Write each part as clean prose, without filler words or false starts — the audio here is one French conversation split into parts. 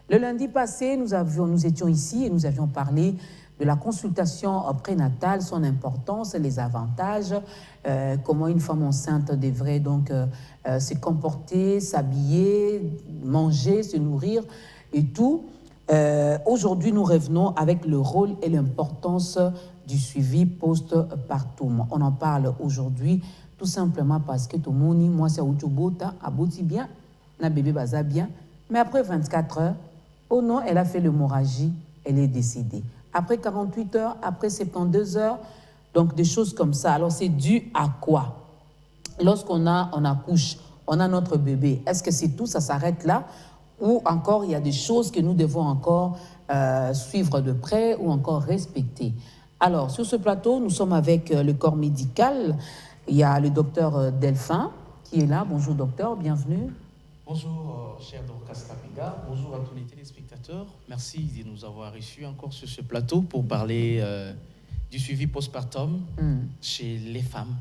Le lundi passé, nous étions ici et nous avions parlé de la consultation prénatale, son importance, les avantages, comment une femme enceinte devrait donc se comporter, s'habiller, manger, se nourrir et tout. Aujourd'hui, nous revenons avec le rôle et l'importance du suivi post-partum. On en parle aujourd'hui tout simplement parce que tout le monde, moi, c'est Outubota, abouti bien, na bébé baza bien, mais après 24 heures, oh non, elle a fait l'hémorragie, elle est décédée. Après 48 heures, après 72 heures, donc des choses comme ça. Alors, c'est dû à quoi? Lorsqu'on accouche, on a notre bébé. Est-ce que c'est tout, ça s'arrête là? Ou encore, il y a des choses que nous devons encore suivre de près ou encore respecter? Alors, sur ce plateau, nous sommes avec le corps médical. Il y a le docteur Delphin qui est là. Bonjour, docteur, bienvenue. Bonjour, cher Dorcas Kapiga. Bonjour à tous les téléspectateurs. Merci de nous avoir reçus encore sur ce plateau pour parler du suivi postpartum chez les femmes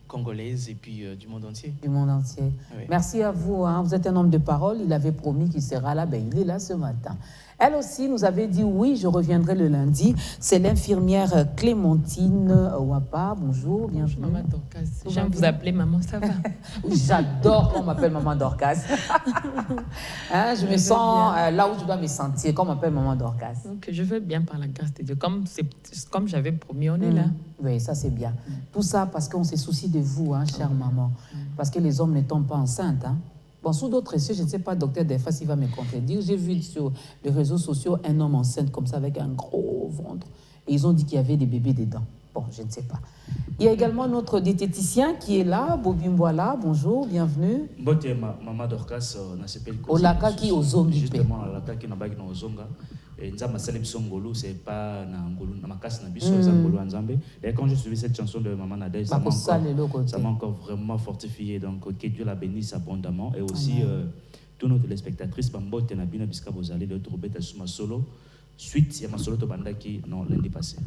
congolaises et puis du monde entier. Du monde entier. Oui. Merci à vous. Hein. Vous êtes un homme de parole. Il avait promis qu'il sera là. Ben, il est là ce matin. Elle aussi nous avait dit oui, je reviendrai le lundi. C'est l'infirmière Clémentine Wapa. Bonjour, bienvenue. Maman Dorcas. J'aime vous appeler maman, ça va? J'adore qu'on m'appelle maman Dorcas. Hein, je me sens là où je dois me sentir, qu'on m'appelle maman Dorcas. Donc, je veux bien par la grâce de Dieu. Comme j'avais promis, on est là. Oui, ça c'est bien. Tout ça parce qu'on se soucie de vous, hein, chère maman. Parce que les hommes ne tombent pas enceintes. Hein. Bon, sous d'autres cieux, je ne sais pas, docteur Delphin, s'il va me contredire. J'ai vu sur les réseaux sociaux un homme enceinte comme ça avec un gros ventre. Et ils ont dit qu'il y avait des bébés dedans. Bon, je ne sais pas. Il y a également notre diététicien qui est là, Bobim Boala. Bonjour, bienvenue. Bonjour, maman Dorcas, on s'appelle Olaka qui Ozonga. Justement, Olaka qui n'a pas de Ozonga. Et nous avons Ngolo, c'est pas Ngolo, na makas na biso, c'est Ngolo Nzambe. Et quand j'ai suivi cette chanson de Maman Nadège, ça m'a encore vraiment fortifié. Donc, que Dieu la bénisse abondamment. Et aussi, tous nos téléspectatrices, Bambote Nabina Biska Bozale, de Troubet Asuma Solo. Suite, il y a ma solo Tobanda qui, non, lundi passé.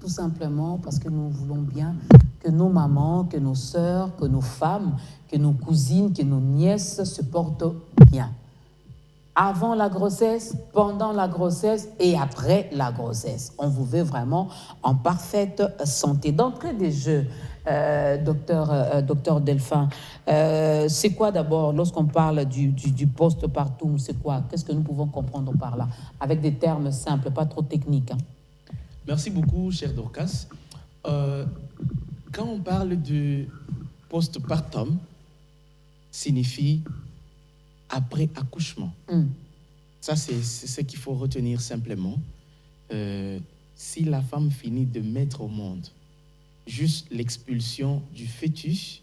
Tout simplement parce que nous voulons bien que nos mamans, que nos sœurs, que nos femmes, que nos cousines, que nos nièces se portent bien. Avant la grossesse, pendant la grossesse et après la grossesse. On vous veut vraiment en parfaite santé. D'entrée des jeux, docteur Delphin, c'est quoi d'abord, lorsqu'on parle du postpartum, c'est quoi? Qu'est-ce que nous pouvons comprendre par là? Avec des termes simples, pas trop techniques. Hein. Merci beaucoup, cher Dorcas. Quand on parle de postpartum, signifie après accouchement. Ça, c'est ce qu'il faut retenir simplement. Si la femme finit de mettre au monde juste l'expulsion du fœtus,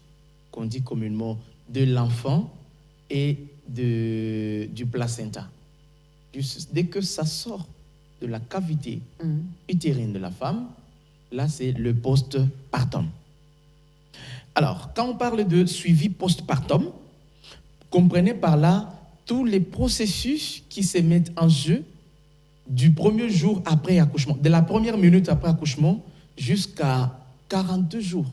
qu'on dit communément de l'enfant et du placenta, dès que ça sort de la cavité utérine de la femme, là, c'est le postpartum. Alors, quand on parle de suivi postpartum, comprenez par là tous les processus qui se mettent en jeu du premier jour après accouchement, de la première minute après accouchement jusqu'à 42 jours.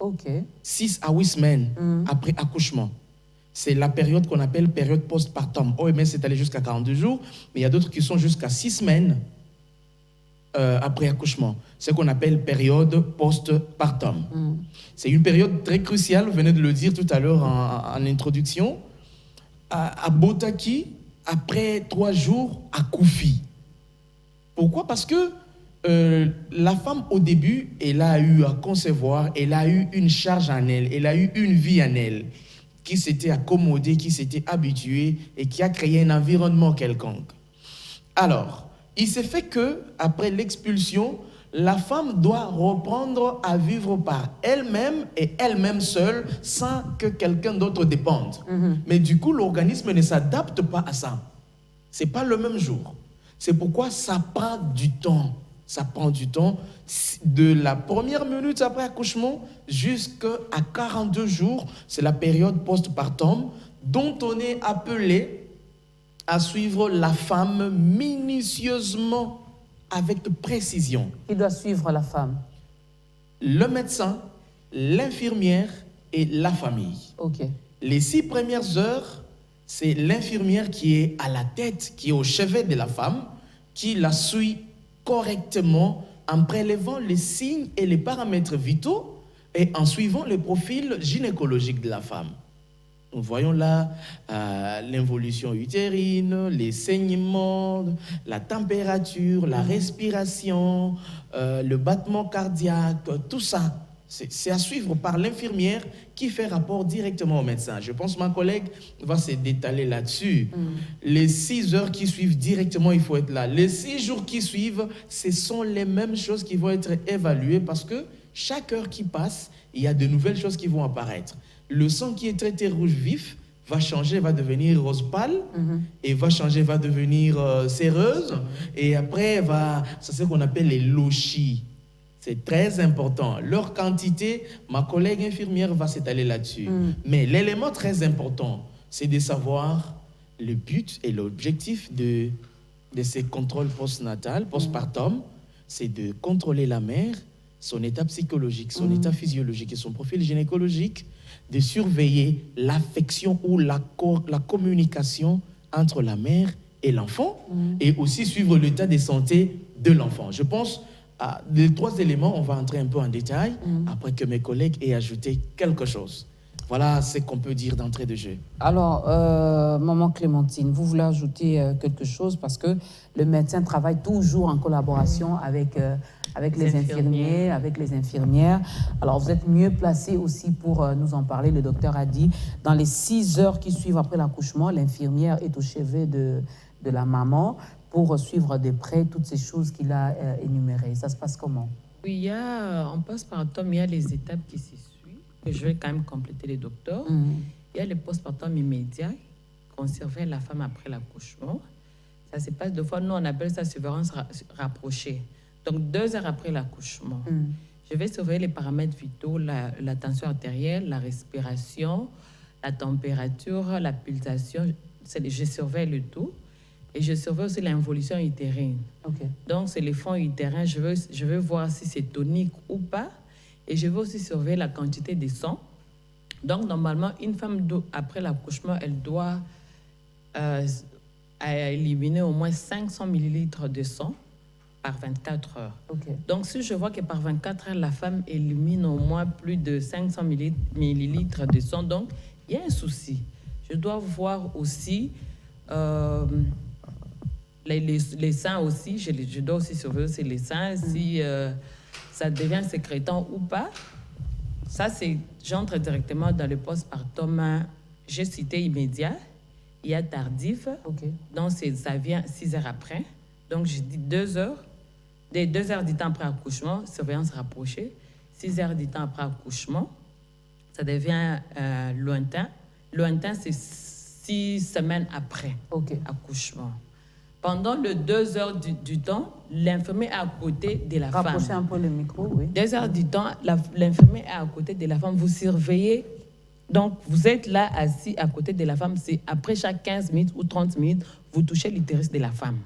OK. 6 à 8 semaines après accouchement. C'est la période qu'on appelle période postpartum. OMS est allé jusqu'à 42 jours, mais il y a d'autres qui sont jusqu'à 6 semaines après accouchement. C'est ce qu'on appelle période postpartum. C'est une période très cruciale, vous venez de le dire tout à l'heure en introduction. À Botaki, après 3 jours, à Koufi. Pourquoi? Parce que la femme, au début, elle a eu à concevoir, elle a eu une charge en elle, elle a eu une vie en elle, qui s'était accommodée, qui s'était habituée et qui a créé un environnement quelconque. Alors, il s'est fait que, après l'expulsion, la femme doit reprendre à vivre par elle-même et elle-même seule, sans que quelqu'un d'autre dépende. Mais du coup, l'organisme ne s'adapte pas à ça. Ce n'est pas le même jour. C'est pourquoi ça prend du temps. Ça prend du temps de la première minute après accouchement jusqu'à 42 jours. C'est la période postpartum dont on est appelé à suivre la femme minutieusement, avec précision. Qui doit suivre la femme? Le médecin, l'infirmière et la famille. OK. Les 6 premières heures, c'est l'infirmière qui est à la tête, qui est au chevet de la femme, qui la suit correctement en prélevant les signes et les paramètres vitaux et en suivant le profil gynécologique de la femme. Nous voyons là l'involution utérine, les saignements, la température, la respiration, le battement cardiaque, tout ça. C'est à suivre par l'infirmière qui fait rapport directement au médecin. Je pense que ma collègue va se détaler là-dessus. Les 6 heures qui suivent directement, il faut être là. Les 6 jours qui suivent, ce sont les mêmes choses qui vont être évaluées parce que chaque heure qui passe, il y a de nouvelles choses qui vont apparaître. Le sang qui est traité rouge vif va changer, va devenir rose pâle, et va changer, va devenir céreuse, et après, c'est ce qu'on appelle les lochies. C'est très important. Leur quantité, ma collègue infirmière va s'étaler là-dessus. Mais l'élément très important, c'est de savoir le but et l'objectif de ces contrôles postpartum, c'est de contrôler la mère, son état psychologique, son état physiologique et son profil gynécologique, de surveiller l'affection ou la communication entre la mère et l'enfant, et aussi suivre l'état de santé de l'enfant. Je pense les 3 éléments, on va entrer un peu en détail, après que mes collègues aient ajouté quelque chose. Voilà ce qu'on peut dire d'entrée de jeu. Alors, maman Clémentine, vous voulez ajouter quelque chose parce que le médecin travaille toujours en collaboration avec les infirmiers, avec les infirmières. Alors, vous êtes mieux placé aussi pour nous en parler. Le docteur a dit, dans les 6 heures qui suivent après l'accouchement, l'infirmière est au chevet de la maman pour suivre de près toutes ces choses qu'il a énumérées. Ça se passe comment? Oui, il y a, en postpartum, il y a les étapes qui s'y suivent, que je vais quand même compléter les docteurs. Il y a le postpartum immédiat, qu'on surveille la femme après l'accouchement. Ça se passe 2 fois, nous on appelle ça surveillance rapprochée. Donc 2 heures après l'accouchement, je vais surveiller les paramètres vitaux, la tension artérielle, la respiration, la température, la pulsation. Je surveille le tout. Et je surveille aussi l'involution utérine. Donc, c'est les fonds utérins. Je veux voir si c'est tonique ou pas. Et je veux aussi surveiller la quantité de sang. Donc, normalement, une femme, après l'accouchement, elle doit éliminer au moins 500 millilitres de sang par 24 heures. Donc, si je vois que par 24 heures, la femme élimine au moins plus de 500 millilitres de sang, donc, il y a un souci. Je dois voir aussi... les seins aussi, je dois aussi surveiller aussi les seins, si ça devient sécrétant ou pas. Ça, j'entre directement dans le postpartum. J'ai cité immédiat, il y a tardif, donc ça vient 6 heures après. Donc, j'ai dit 2 heures, des 2 heures du temps après accouchement, surveillance rapprochée. 6 heures du temps après accouchement, ça devient lointain. Lointain, c'est 6 semaines après accouchement. Pendant les 2 heures du temps, l'infirmier est à côté de la femme. Rapprochez un peu le micro, oui. 2 heures du temps, l'infirmier est à côté de la femme. Vous surveillez. Donc, vous êtes là, assis à côté de la femme. C'est après chaque 15 minutes ou 30 minutes, vous touchez l'utérus de la femme.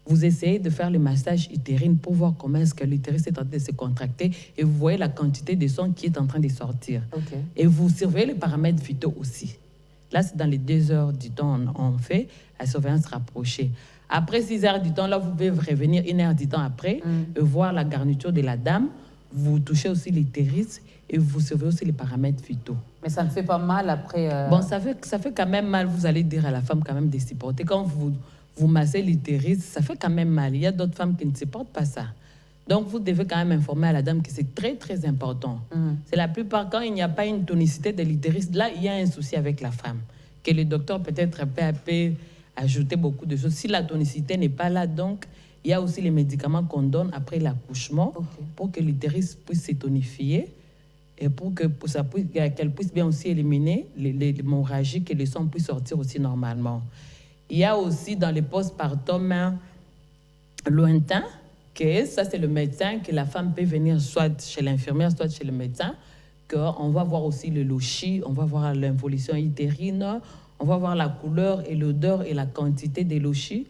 Vous essayez de faire le massage utérine pour voir comment est-ce que l'utérus est en train de se contracter et vous voyez la quantité de sang qui est en train de sortir. Et vous surveillez les paramètres vitaux aussi. Là, c'est dans les 2 heures du temps, on fait la surveillance rapprochée. Après 6 heures du temps, là, vous pouvez revenir 1 heure du temps après et voir la garniture de la dame. Vous touchez aussi l'utérus et vous surveillez aussi les paramètres vitaux. Mais ça ne fait pas mal après... Bon, ça fait quand même mal. Vous allez dire à la femme quand même de supporter. Quand vous massez l'utérus, ça fait quand même mal. Il y a d'autres femmes qui ne supportent pas ça. Donc, vous devez quand même informer à la dame que c'est très, très important. C'est la plupart, quand il n'y a pas une tonicité de l'utérus, là, il y a un souci avec la femme. Que le docteur peut-être peut ajouter beaucoup de choses. Si la tonicité n'est pas là, donc, il y a aussi les médicaments qu'on donne après l'accouchement pour que l'utérus puisse se tonifier et pour qu'elle puisse bien aussi éliminer l'hémorragie, que le sang puisse sortir aussi normalement. Il y a aussi dans les postpartum lointains, que ça c'est le médecin, que la femme peut venir soit chez l'infirmière, soit chez le médecin, qu'on va voir aussi le lochi, on va voir l'involution utérine, on va voir la couleur et l'odeur et la quantité des lochis.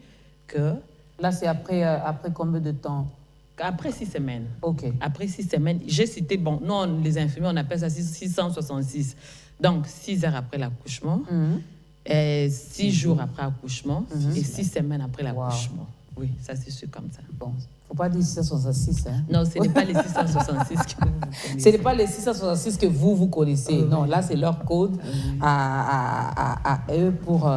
Là, c'est après combien de temps? Après 6 semaines. Après 6 semaines, j'ai cité, bon, nous, les infirmiers, on appelle ça 666. Donc, 6 heures après l'accouchement. 6 jours après l'accouchement et 6 semaines après l'accouchement. Oui, ça c'est sûr comme ça. Bon, faut pas dire 666. Hein? Non, ce n'est pas les 666 que vous connaissez. Ce n'est pas les 666 que vous connaissez. Non, là, c'est leur code à eux pour...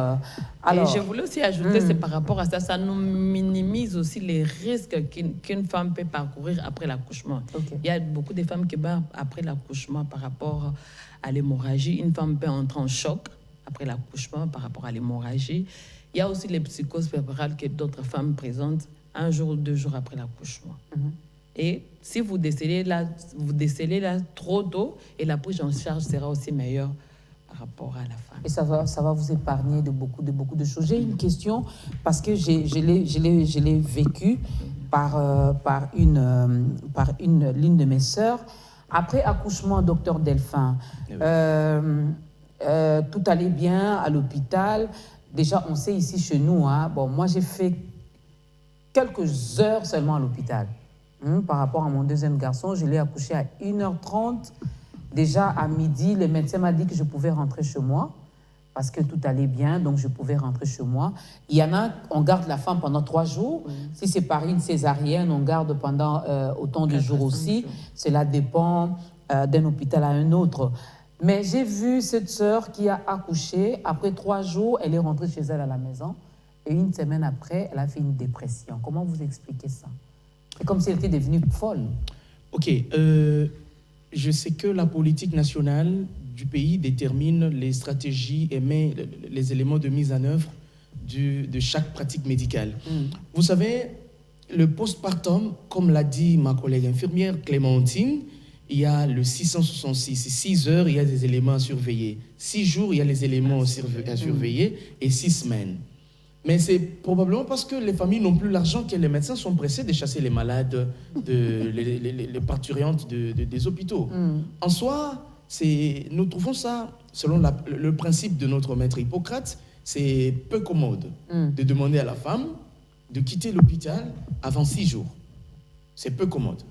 Alors, et je voulais aussi ajouter, c'est par rapport à ça, ça nous minimise aussi les risques qu'une femme peut parcourir après l'accouchement. Okay. Il y a beaucoup de femmes qui meurent après l'accouchement par rapport à l'hémorragie. Une femme peut entrer en choc après l'accouchement par rapport à l'hémorragie. Il y a aussi les psychoses puérpérales que d'autres femmes présentent 1 jour ou 2 jours après l'accouchement. Et si vous décelez là trop tôt, et la prise en charge sera aussi meilleure par rapport à la femme. Et ça va vous épargner de beaucoup de choses. J'ai une question, parce que je l'ai vécu par l'une de mes sœurs. Après accouchement, docteur Delphin, tout allait bien à l'hôpital. Déjà, on sait ici chez nous, hein, bon, moi j'ai fait quelques heures seulement à l'hôpital. Par rapport à mon deuxième garçon, je l'ai accouché à 1h30. Déjà à midi, le médecin m'a dit que je pouvais rentrer chez moi parce que tout allait bien, donc je pouvais rentrer chez moi. Il y en a, on garde la femme pendant 3 jours. Si c'est par une césarienne, on garde pendant autant de jours aussi. Cela dépend d'un hôpital à un autre. Mais j'ai vu cette sœur qui a accouché. Après 3 jours, elle est rentrée chez elle à la maison. Et 1 semaine après, elle a fait une dépression. Comment vous expliquez ça? C'est comme si elle était devenue folle. Ok. Je sais que la politique nationale du pays détermine les stratégies et met les éléments de mise en œuvre de chaque pratique médicale. Vous savez, le postpartum, comme l'a dit ma collègue infirmière Clémentine, il y a le 666, 6 heures, il y a des éléments à surveiller. 6 jours, il y a les éléments à surveiller et 6 semaines. Mais c'est probablement parce que les familles n'ont plus l'argent que les médecins sont pressés de chasser les malades, les parturientes des hôpitaux. En soi, nous trouvons ça, selon le principe de notre maître Hippocrate, c'est peu commode de demander à la femme de quitter l'hôpital avant 6 jours. C'est peu commode.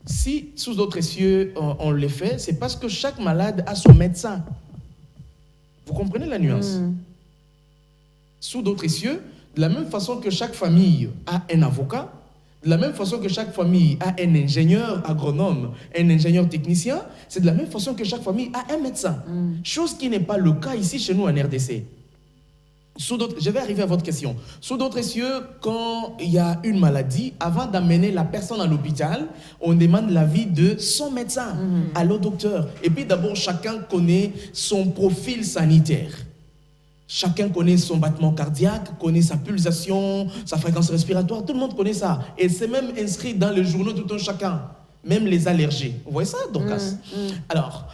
Si, sous d'autres cieux, on le fait, c'est parce que chaque malade a son médecin. Vous comprenez la nuance? Sous d'autres cieux, de la même façon que chaque famille a un avocat, de la même façon que chaque famille a un ingénieur agronome, un ingénieur technicien, c'est de la même façon que chaque famille a un médecin. Chose qui n'est pas le cas ici chez nous en RDC. Je vais arriver à votre question. Sous d'autres cieux, quand il y a une maladie, avant d'amener la personne à l'hôpital, on demande l'avis de son médecin. Allô, docteur. Et puis d'abord, chacun connaît son profil sanitaire. Chacun connaît son battement cardiaque, connaît sa pulsation, sa fréquence respiratoire. Tout le monde connaît ça. Et c'est même inscrit dans les journaux tout un chacun. Même les allergies. Vous voyez ça, Dorcas? Alors,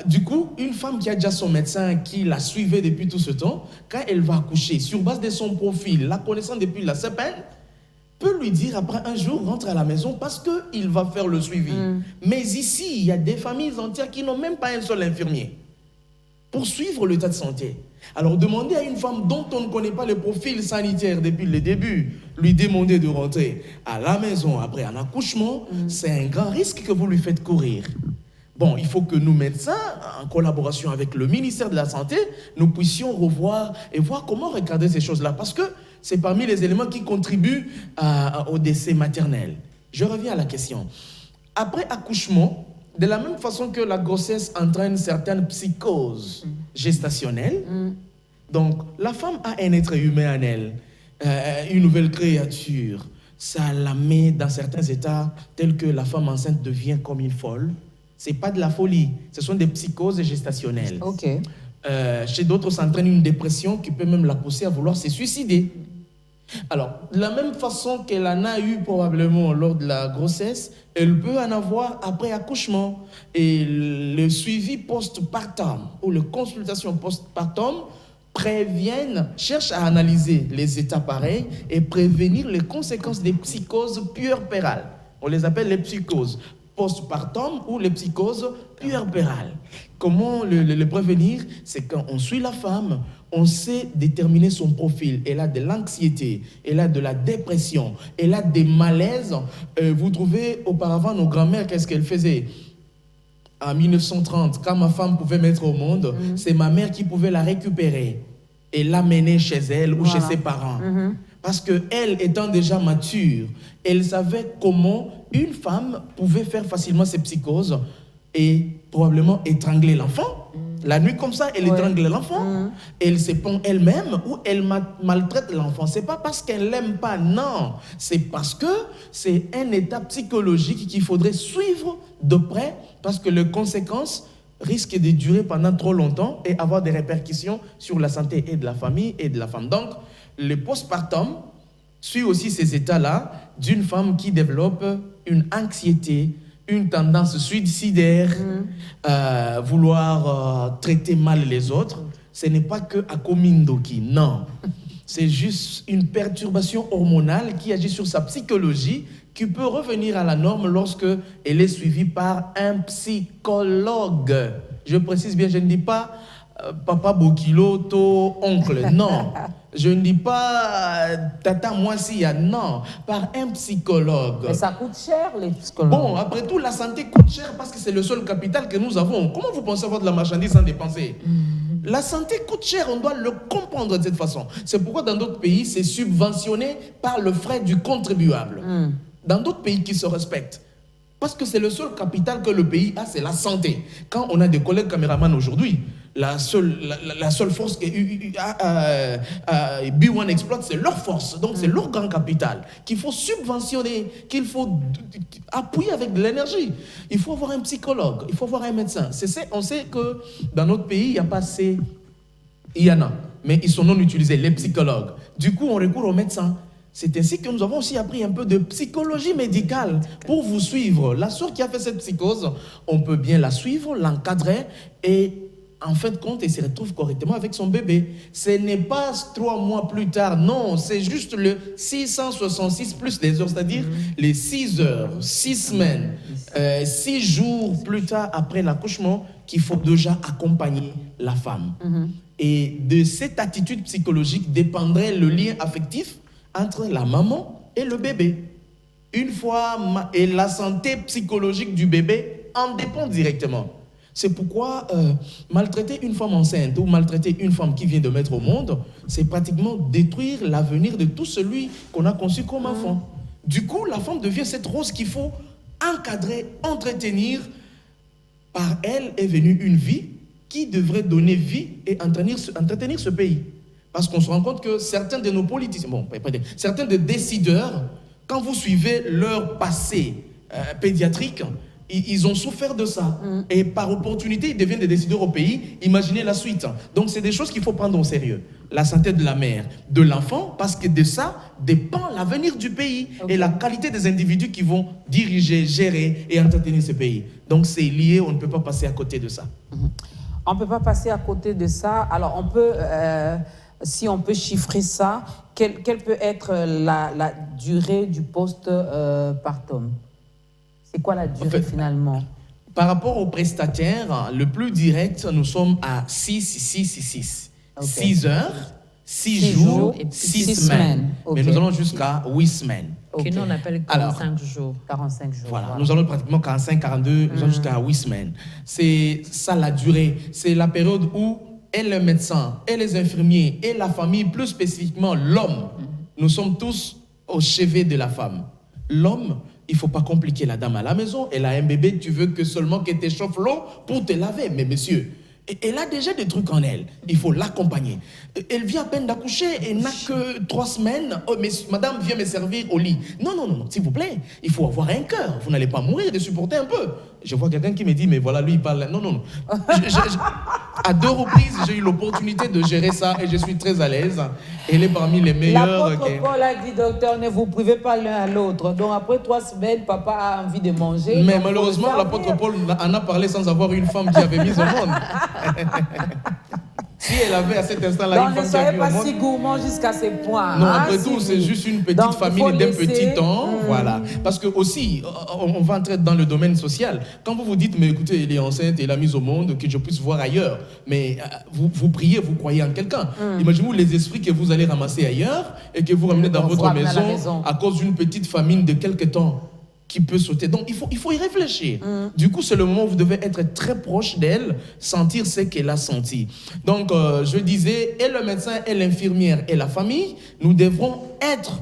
du coup, une femme qui a déjà son médecin, qui la suivait depuis tout ce temps, quand elle va accoucher, sur base de son profil, la connaissant depuis la semaine, peut lui dire après 1 jour, rentre à la maison parce qu'il va faire le suivi. Mais ici, il y a des familles entières qui n'ont même pas un seul infirmier pour suivre l'état de santé. Alors, demander à une femme dont on ne connaît pas le profil sanitaire depuis le début, lui demander de rentrer à la maison après un accouchement, c'est un grand risque que vous lui faites courir. Bon, il faut que nous, médecins, en collaboration avec le ministère de la Santé, nous puissions revoir et voir comment regarder ces choses-là. Parce que c'est parmi les éléments qui contribuent au décès maternel. Je reviens à la question. Après accouchement, de la même façon que la grossesse entraîne certaines psychoses gestationnelles, donc la femme a un être humain en elle, une nouvelle créature. Ça la met dans certains états tels que la femme enceinte devient comme une folle. Ce n'est pas de la folie, ce sont des psychoses gestationnelles. Chez d'autres, ça entraîne une dépression qui peut même la pousser à vouloir se suicider. Alors, de la même façon qu'elle en a eu probablement lors de la grossesse, elle peut en avoir après accouchement. Et le suivi post-partum ou les consultations post-partum cherchent à analyser les états pareils et prévenir les conséquences des psychoses puerpérales. On les appelle les psychoses post-partum ou les psychoses puerpérales. Comment le prévenir? C'est quand on suit la femme, on sait déterminer son profil. Elle a de l'anxiété, elle a de la dépression, elle a des malaises. Vous trouvez auparavant nos grands-mères, qu'est-ce qu'elles faisaient? En 1930, quand ma femme pouvait mettre au monde, c'est ma mère qui pouvait la récupérer. et l'amener chez elle ou chez ses parents. Parce qu'elle, étant déjà mature, elle savait comment une femme pouvait faire facilement ses psychoses et probablement étrangler l'enfant. La nuit comme ça, elle étrangle l'enfant, elle se pend elle-même ou elle maltraite l'enfant. Ce n'est pas parce qu'elle ne l'aime pas, non. C'est parce que c'est un état psychologique qu'il faudrait suivre de près parce que les conséquences risquent de durer pendant trop longtemps et avoir des répercussions sur la santé et de la famille et de la femme. Donc, le postpartum suit aussi ces états-là d'une femme qui développe une anxiété, une tendance suicidaire, vouloir traiter mal les autres. Ce n'est pas que à Komindoki, non. C'est juste une perturbation hormonale qui agit sur sa psychologie, qui peut revenir à la norme lorsque elle est suivie par un psychologue. Je précise bien, je ne dis pas papa Bokilo, to oncle, non. Je ne dis pas tata Moissia, non. Par un psychologue. Mais ça coûte cher, les psychologues. Bon, après tout, la santé coûte cher parce que c'est le seul capital que nous avons. Comment vous pensez avoir de la marchandise sans dépenser? La santé coûte cher, on doit le comprendre de cette façon. C'est pourquoi dans d'autres pays, c'est subventionné par le frais du contribuable. Dans d'autres pays qui se respectent. Parce que c'est le seul capital que le pays a, c'est la santé. Quand on a des collègues caméramans aujourd'hui, la seule force que B1 exploite, c'est leur force. Donc c'est leur grand capital qu'il faut subventionner, qu'il faut appuyer avec de l'énergie. Il faut avoir un psychologue, il faut avoir un médecin. On sait que dans notre pays, il n'y a pas assez... Il y en a, mais ils sont non utilisés, les psychologues. Du coup, on recourt aux médecins. C'est ainsi que nous avons aussi appris un peu de psychologie médicale pour vous suivre. La soeur qui a fait cette psychose, on peut bien la suivre, l'encadrer et en fin de compte, elle se retrouve correctement avec son bébé. Ce n'est pas 3 mois plus tard, non, c'est juste le 666 plus les heures, c'est-à-dire les 6 heures, 6 semaines, 6 jours plus tard après l'accouchement qu'il faut déjà accompagner la femme. Et de cette attitude psychologique dépendrait le lien affectif entre la maman et le bébé. Une fois, et la santé psychologique du bébé en dépend directement. C'est pourquoi maltraiter une femme enceinte ou maltraiter une femme qui vient de mettre au monde, c'est pratiquement détruire l'avenir de tout celui qu'on a conçu comme enfant. Du coup, la femme devient cette rose qu'il faut encadrer, entretenir. Par elle est venue une vie qui devrait donner vie et entretenir ce pays. Parce qu'on se rend compte que certains de nos politiciens, certains des décideurs, quand vous suivez leur passé pédiatrique, ils ont souffert de ça. Et par opportunité, ils deviennent des décideurs au pays. Imaginez la suite. Donc, c'est des choses qu'il faut prendre au sérieux. La santé de la mère, de l'enfant, parce que de ça dépend l'avenir du pays et la qualité des individus qui vont diriger, gérer et entretenir ce pays. Donc, c'est lié, on ne peut pas passer à côté de ça. On ne peut pas passer à côté de ça. Alors, on peut... si on peut chiffrer ça, quelle peut être la durée du post-partum? C'est quoi la durée finalement? Par rapport aux prestataires, le plus direct, nous sommes à 6 heures, 6 jours, 6 semaines. Mais nous allons jusqu'à 8 semaines. Que nous on appelle 45 jours. 45 jours. Voilà, nous allons pratiquement 45, 42, nous allons jusqu'à 8 semaines. C'est ça la durée. C'est la période où et le médecin, et les infirmiers, et la famille, plus spécifiquement l'homme, nous sommes tous au chevet de la femme. L'homme, il ne faut pas compliquer la dame à la maison. Elle a un bébé, tu veux que seulement qu'elle t'échauffe l'eau pour te laver. Mais monsieur, elle a déjà des trucs en elle. Il faut l'accompagner. Elle vient à peine d'accoucher et n'a que 3 semaines. Oh, mais madame vient me servir au lit. Non, non, non, s'il vous plaît. Il faut avoir un cœur. Vous n'allez pas mourir de supporter un peu. Je vois quelqu'un qui me dit, mais voilà, lui, il parle. Non, non, non. À 2 reprises, j'ai eu l'opportunité de gérer ça et je suis très à l'aise. Elle est parmi les meilleurs. L'apôtre Paul a dit, docteur, ne vous privez pas l'un à l'autre. Donc après 3 semaines, papa a envie de manger. Mais malheureusement, l'apôtre Paul en a parlé sans avoir une femme qui avait mis au monde. Si elle avait à cet instant-là une femme qui avait mis au monde... ne soyez pas si gourmand jusqu'à ces points. Non, après tout, c'est juste une petite famille d'un petit temps. Voilà. Parce que aussi, on va entrer dans le domaine social. Quand vous vous dites, mais écoutez, elle est enceinte, elle a mise au monde, que je puisse voir ailleurs. Mais vous priez, vous croyez en quelqu'un. Imaginez-vous les esprits que vous allez ramasser ailleurs et que vous ramenez dans votre maison à cause d'une petite famine de quelques temps. qui peut sauter. Donc, il faut y réfléchir. Du coup, c'est le moment où vous devez être très proche d'elle, sentir ce qu'elle a senti. Donc, je disais, et le médecin, et l'infirmière, et la famille, nous devrons être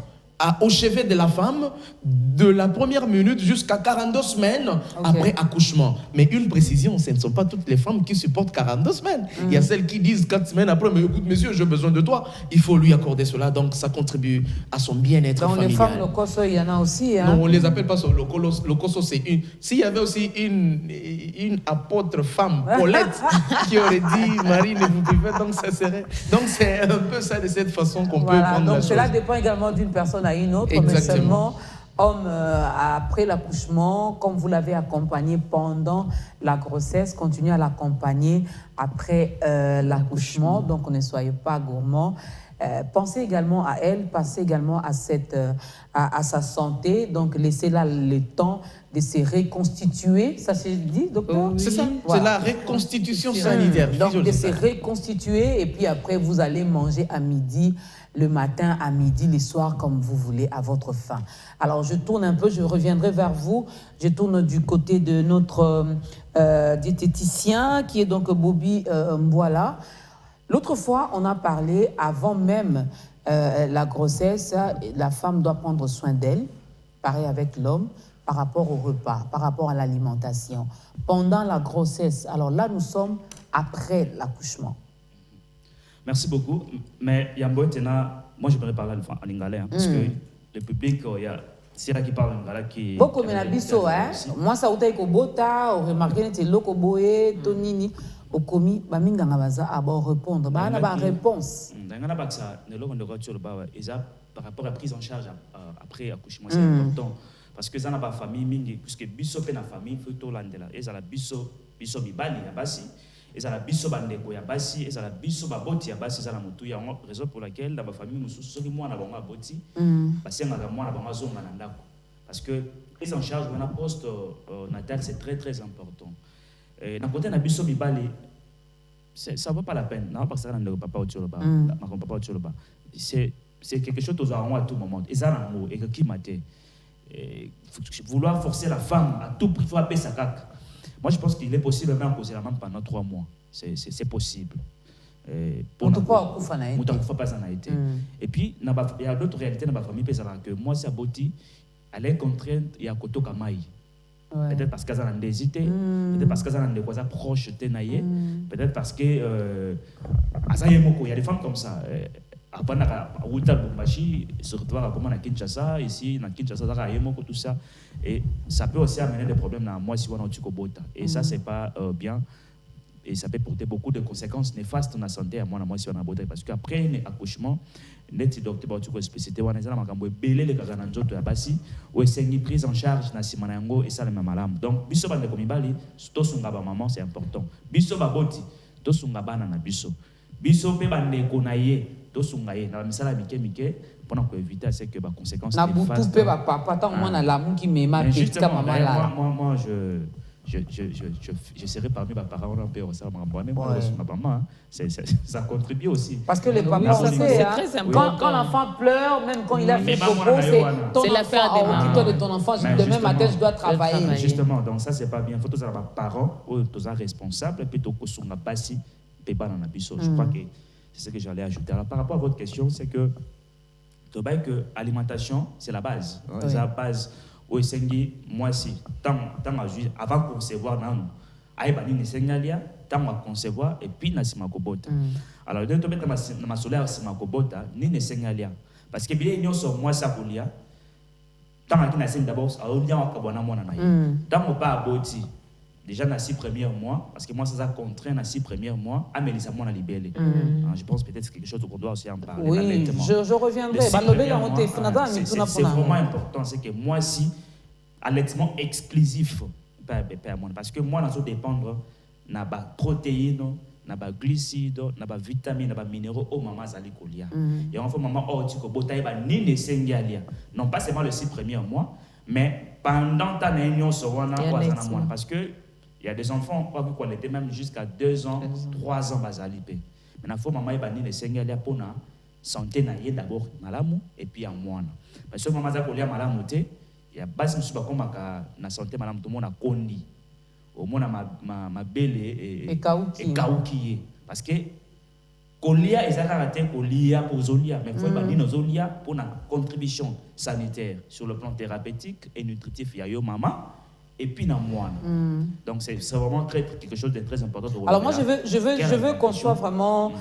au chevet de la femme de la première minute jusqu'à 42 semaines après accouchement. Mais une précision, ce ne sont pas toutes les femmes qui supportent 42 semaines. Il y a celles qui disent 4 semaines après, mais écoute, monsieur, j'ai besoin de toi. Il faut lui accorder cela. Donc, ça contribue à son bien-être familial. Donc, les femmes locoso, il y en a aussi. Hein? Non, on ne les appelle pas ça. Locoso, c'est une... S'il y avait aussi une apôtre femme, Paulette, qui aurait dit, Marie, ne vous privez, donc ça serait... Donc, c'est un peu ça, de cette façon qu'on peut prendre donc la cela chose. dépend également d'une personne à une autre, Exactement. mais seulement homme après l'accouchement, comme vous l'avez accompagné pendant la grossesse, continuez à l'accompagner après l'accouchement, donc ne soyez pas gourmand. Pensez également à elle, pensez également à sa santé, donc laissez-la le temps de se reconstituer, ça se dit, docteur? C'est ça, c'est la reconstitution sanitaire. Donc de se reconstituer, et puis après vous allez manger à midi, le matin, à midi, le soir, comme vous voulez, à votre faim. Alors, je tourne un peu, je reviendrai vers vous. Je tourne du côté de notre diététicien, qui est donc Bobby Mboala. L'autre fois, on a parlé, avant même la grossesse, la femme doit prendre soin d'elle, pareil avec l'homme, par rapport au repas, par rapport à l'alimentation. Pendant la grossesse, alors là, nous sommes après l'accouchement. Merci beaucoup. Mais Yambo, moi je pourrais parler en lingala, parce que le public, il y a Sira qui parle en lingala qui... Beaucoup mais la biso, hein. Moi ça outa iko bota, au remarqué que loko boé, tonini, au komi, ba minga ngabaza abo répondre, ba na ba réponse. Ngana ba ça, ne loko ndoko sur le ba, par rapport à la prise en charge après accouchement, c'est important parce que ça n'a pas famille mingi, puisque biso pe na famille faut to landela, et ça la biso mibali ya basi. Et ça la biso bandeko ya basi, et ça la biso baboti ya basi, ça la mutu ya raison pour laquelle dans ma famille nous soki moi na bango boti, parce que moi na bango zonga na ndako. Parce que prise en charge na poste natal c'est très très important. Na côté na biso mibali, ça vaut pas la peine. Non parce que ça na papa otoloba, ma papa otoloba. C'est quelque chose aux à tout moment. Et ça na mo et qui maté. Vouloir forcer la femme à tout prix faut appeler sa cac. Moi, je pense qu'il est possible même causer la même pendant 3 mois. C'est possible. On ne peut pas en été. Et puis, il y a d'autres réalités dans ma famille. Que moi, c'est aboti, elle est contrainte et à Koto Kamaï. Peut-être parce qu'elle a hésité, peut-être parce qu'elle a des choses proches, peut-être parce que il y a des femmes comme ça. Après, se retrouve à Kinshasa, ici, à Kinshasa, tout ça. Et ça peut aussi amener des problèmes dans moi si on a un bota. Et ça, c'est pas bien. Et ça peut porter beaucoup de conséquences néfastes dans la santé à moi si on a un bota. Parce qu'après un accouchement, net docteur va spécialité on a belé les gazan nzoto ya basi ou une prise en charge na simanango et ça le malamu. Donc biso bande komibali to sunga ba maman c'est important. Biso ba boti to sunga bana na biso. Biso pe bande konaye to sunga ye na misala mike pour éviter c'est que ba conséquences na butu pe ba papa tant moi na lamu qui me ma petite maman là. Moi je serai parmi mes parents un peu ça maman ça contribue aussi parce que les parents c'est très important quand l'enfant pleure même quand il a fait popo c'est l'affaire de ton enfant demain matin je dois travailler justement donc ça c'est pas bien faut tous avoir parents ou tous responsables puis to kosunga basi pe bana na biso je crois que c'est ce que j'allais ajouter. Alors par rapport à votre question c'est que alimentation c'est la base c'est la base. Oui, moi aussi, avant de concevoir, tant à concevoir et puis na simakobota. Alors, de mettre ma solaire simakobota, ni ne sengalia. Parce que bien nous sommes moi ça pour tant à qui d'abord à on vient à kabona mona na ye. Tant on pas aboti. Déjà dans 6 premiers mois parce que moi ça contraint dans 6 premiers mois à Mélissa moi na libellé. Je pense peut-être c'est quelque chose qu'on doit aussi en parler. Oui, je reviendrai. C'est vraiment important, c'est que moi si allaitement exclusif parce que moi je dépendre na ba protéines, na ba glucides, na ba vitamines, na ba minéraux au maman zali kolia. Et en fait maman tiko botaye ba ni ne sengalia. Non pas seulement le 6 premiers mois, mais pendant ta réunion sur parce que il y a des enfants qui étaient même jusqu'à 2 ans, 3 ans bazalipé. Mais il faut maman ibani ne sengalia pour na santé na ye d'abord malamu et puis en moine. Parce que maman za kolia malamu te il ya basi musu ba komaka na santé malamu tout monde a kondi au monde ma belle et kauki parce que kolia ezaka te kolia pour zolia mais faut ba dino zolia pour na contribution sanitaire sur le plan thérapeutique et nutritif ya yo maman et puis na moi. Donc c'est vraiment quelque chose de très important. Alors moi je veux qu'on soit vraiment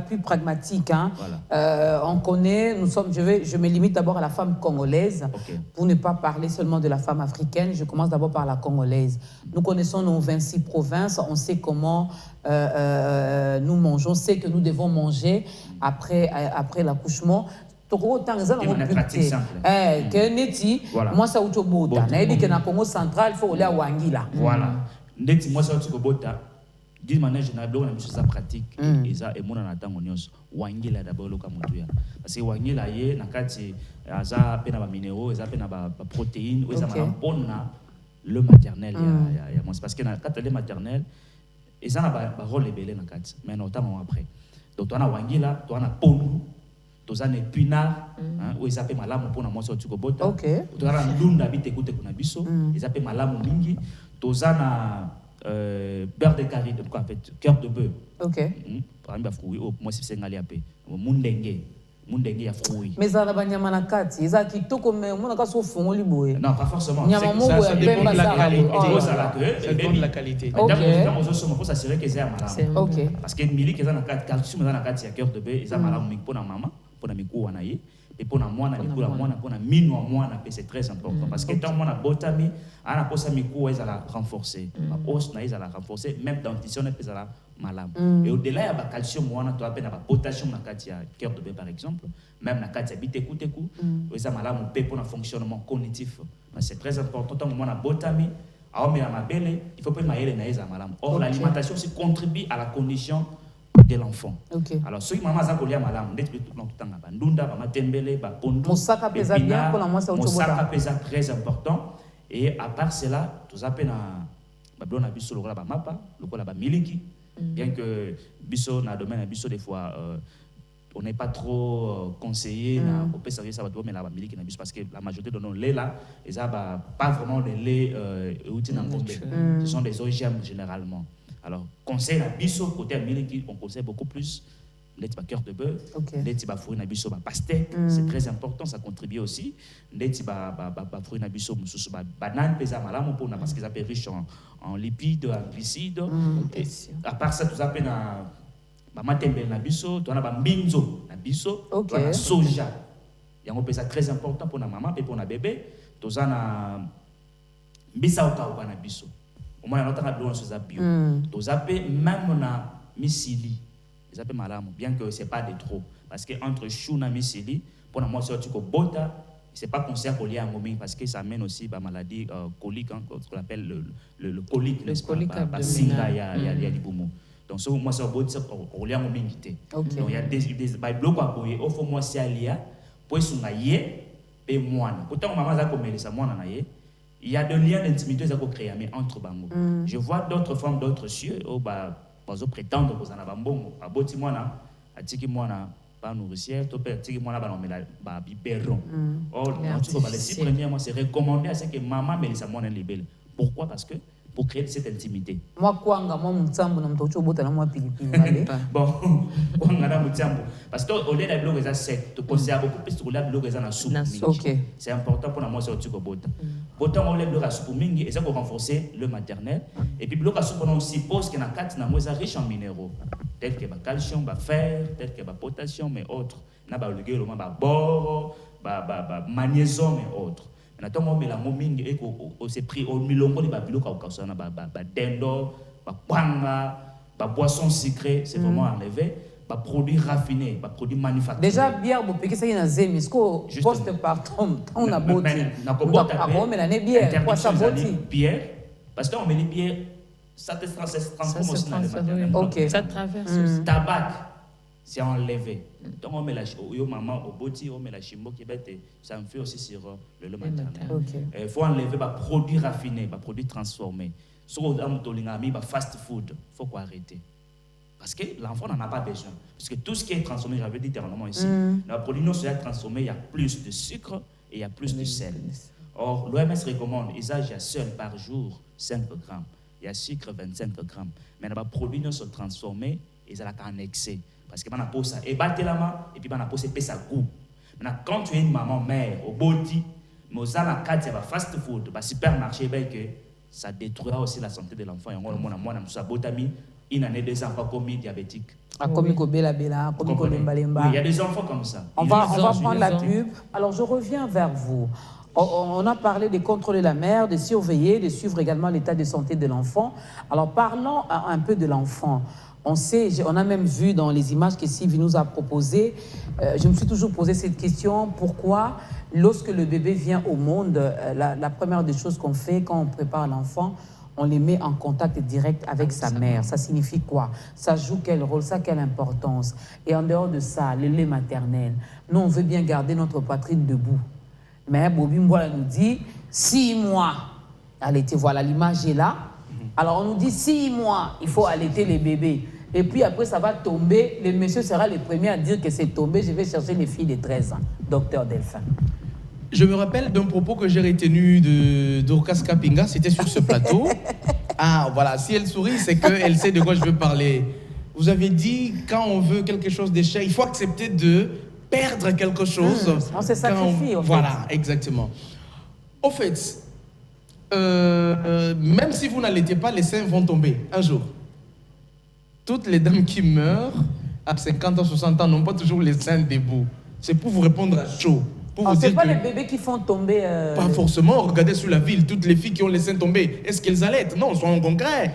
plus pragmatique. Hein. Voilà. On connaît, je me limite d'abord à la femme congolaise pour ne pas parler seulement de la femme africaine. Je commence d'abord par la congolaise. Nous connaissons nos 26 provinces, on sait comment nous mangeons, on sait que nous devons manger après l'accouchement. Moi ça utobota na ebi que na Congo central il faut aller à Wangila. Voilà. Ndeti moi ça utobota d'une manière générale on a mis ça pratique et ça et mon na tango nyos Wangila d'abord loka mutuya parce que Wangila ye na kati aza pe na ba minéraux eza pe na ba protéines eza na pona le maternel ya moi parce que na kati le maternel eza na ba rôle ebele na kati mais notamment après donc on a Wangila on a ponu tozana épinard où ils appellent malamu pour na moi sorti ko bota tozana ndunda bite koute kuna biso ils appellent malamu mingi tozana beurre de karité quoi en fait cœur de bœuf par exemple fruit moi c'est ngali apé mundenge ya fruit mais ça na banyama na kati eza kitoko mais mona ka so fongoli boye non pas forcément ça dépend de la qualité ça dépend de la qualité dans aux ossements faut s'assurer que c'est malamu parce que mili que ça na kati calcium na kati ya cœur de bœuf eza malamu mingi pour na maman pour na miku wana ye et pour na mwana miku la mwana pour na mino mwana c'est très important parce que tant mwana botami ana posa miku eza la renforcer os na eza la renforcer même dentition na pesa la malamu et au-delà ya ba calcium wana to appelle na ba potassium na kati ya cœur de bœuf par exemple même na kati ya biteku eza malamu pe pour na fonctionnement cognitif c'est très important tant mwana botami aome ya mabele il faut pas maele na eza malamu or l'alimentation aussi contribue à la condition de l'enfant. Alors, ceux qui maman a collé à malam, tout le temps, bandunda, ba matembele, ba pondu, mosaka pesa bien pour la moi ça mosaka pesa très important et à part cela, tout ça peine ba blona biso lokola ba mapa, lokola ba miliki, bien que biso na domaine na biso des fois on n'est pas trop conseillé na au pesa ça va mais la ba miliki na biso parce que la majorité de nos lait là, ils a pas vraiment de lait ce sont des OGM généralement. Alors, conseil na biso côté miliki, on conseille beaucoup plus les cœur de bœuf, les fruits na biso pastèque, c'est très important, ça contribue aussi. Les fruits na biso mususu banane pesa malamu pona parce qu'ils sont riches en lipides, en glucides. À part ça, tout ça na ba matembele na biso, to na ba mbinzo na biso, to na soja. Yango pesa très important pour na maman et pour na bébé, to za na mbisa oka na biso. Au moins, on a besoin de choses bio. Tous même na misili, ils appellent malamu, bien que c'est pas de trop, parce que entre chou na misili, pour la moi sorti que bota, c'est pas conseillé pour lier à ngoming parce que ça amène aussi ba maladie colique, ce qu'on appelle le colique, le colique singa ya libumu. Donc ça moi ça bota pour lier à ngomingité. Donc il y a des ba blocs à boyer, au fond moi c'est alia, pour sunga ye pe moine. Pourtant maman za komeli sa moine na ye. Il y a des liens d'intimité qui sont créés entre bango. Je vois d'autres femmes, d'autres cieux, qui prétendent que ça n'a pas bon. À boti moana, à tiki moana, pas nourricière, à tiki moana, bah biberon. Or, les 6 premiers mois, c'est recommandé à ce que maman me laisse moana libelle. Pourquoi? Parce que pour créer cette intimité. Moi, kwanga, moi, mutsambo, na mtocho bota na moi pilipili. Bon, kwanga na mutsambo. Parce que au lieu d'avoir les sec, tu conseilles beaucoup plus de les na soupe. C'est important pour la moi sortir au bota. Bota on lève la soupe mingi et ça pour renforcer le maternel. Et puis la soupe on suppose que na quatre na moi riche en minéraux, tels que calcium, fer, tels que potassium et autres. Na ba liguer le ba bore, ba magnésium et autres. Maintenant, on met la moming et on s'est pris au milongo de babilo quand ba dendo, ba panga, ba boisson sucrée, c'est vraiment enlevé, ba produits raffinés, ba produits manufacturés. Déjà bière vous piquez ça na zemi, est-ce que post-partum on a boti. On met la bière, quoi ça boti. Bière parce qu'on met les bières ça te transforme aussi dans le matériel. OK, ça traverse. Tabac c'est enlevé. Donc on met la maman au boti, on met la chimbo qui bête, ça me fait aussi sur le maternel. Il faut enlever les produits raffinés, les produits transformés. Sur le fast food, il faut arrêter. Parce que l'enfant n'en a pas besoin. Parce que tout ce qui est transformé, j'avais dit dernièrement ici, les produits non transformés, il y a plus de sucre et il y a plus de sel. Or, l'OMS recommande usage à seul par jour 5 grammes. Il y a sucre 25 grammes. Mais les produits ne sont transformés et ça en excès. Parce que on a ça et battre la main et puis on a posé ça goût. Maintenant, quand tu es une maman mère au body, mais aux alamacades, il y a fast food, le supermarché, ça détruira aussi la santé de l'enfant. Et on a une année des enfants commis diabétiques. Il y a des enfants comme ça. On va prendre la pub. Alors, je reviens vers vous. On a parlé de contrôler la mère, de surveiller, de suivre également l'état de santé de l'enfant. Alors, parlons un peu de l'enfant. On a même vu dans les images que Sylvie nous a proposées, je me suis toujours posé cette question, pourquoi lorsque le bébé vient au monde, la première des choses qu'on fait quand on prépare l'enfant, on les met en contact direct avec sa mère. Ça signifie quoi? Ça joue quel rôle? Ça quelle importance? Et en dehors de ça, le lait maternel, nous on veut bien garder notre poitrine debout. Mais Bobby Mboula nous dit 6 mois. Allaiter, voilà, l'image est là. Alors on nous dit 6 mois, il faut allaiter les bébés. Et puis après, ça va tomber. Le monsieur sera le premier à dire que c'est tombé. Je vais chercher les filles de 13 ans. Docteur Delphin. Je me rappelle d'un propos que j'ai retenu de Dorcas Kapinga. C'était sur ce plateau. Ah, voilà. Si elle sourit, c'est qu'elle sait de quoi je veux parler. Vous avez dit, quand on veut quelque chose de cher, il faut accepter de perdre quelque chose. On se sacrifie, Voilà, exactement. Au fait, même si vous n'allaitez pas, les seins vont tomber un jour. Toutes les dames qui meurent à 50 ans, 60 ans n'ont pas toujours les seins debout. C'est pour vous répondre à chaud. C'est pas les bébés qui font tomber... Pas forcément. Regardez sur la ville, toutes les filles qui ont les seins tombés, est-ce qu'elles allaitent? Non, soyons concrets.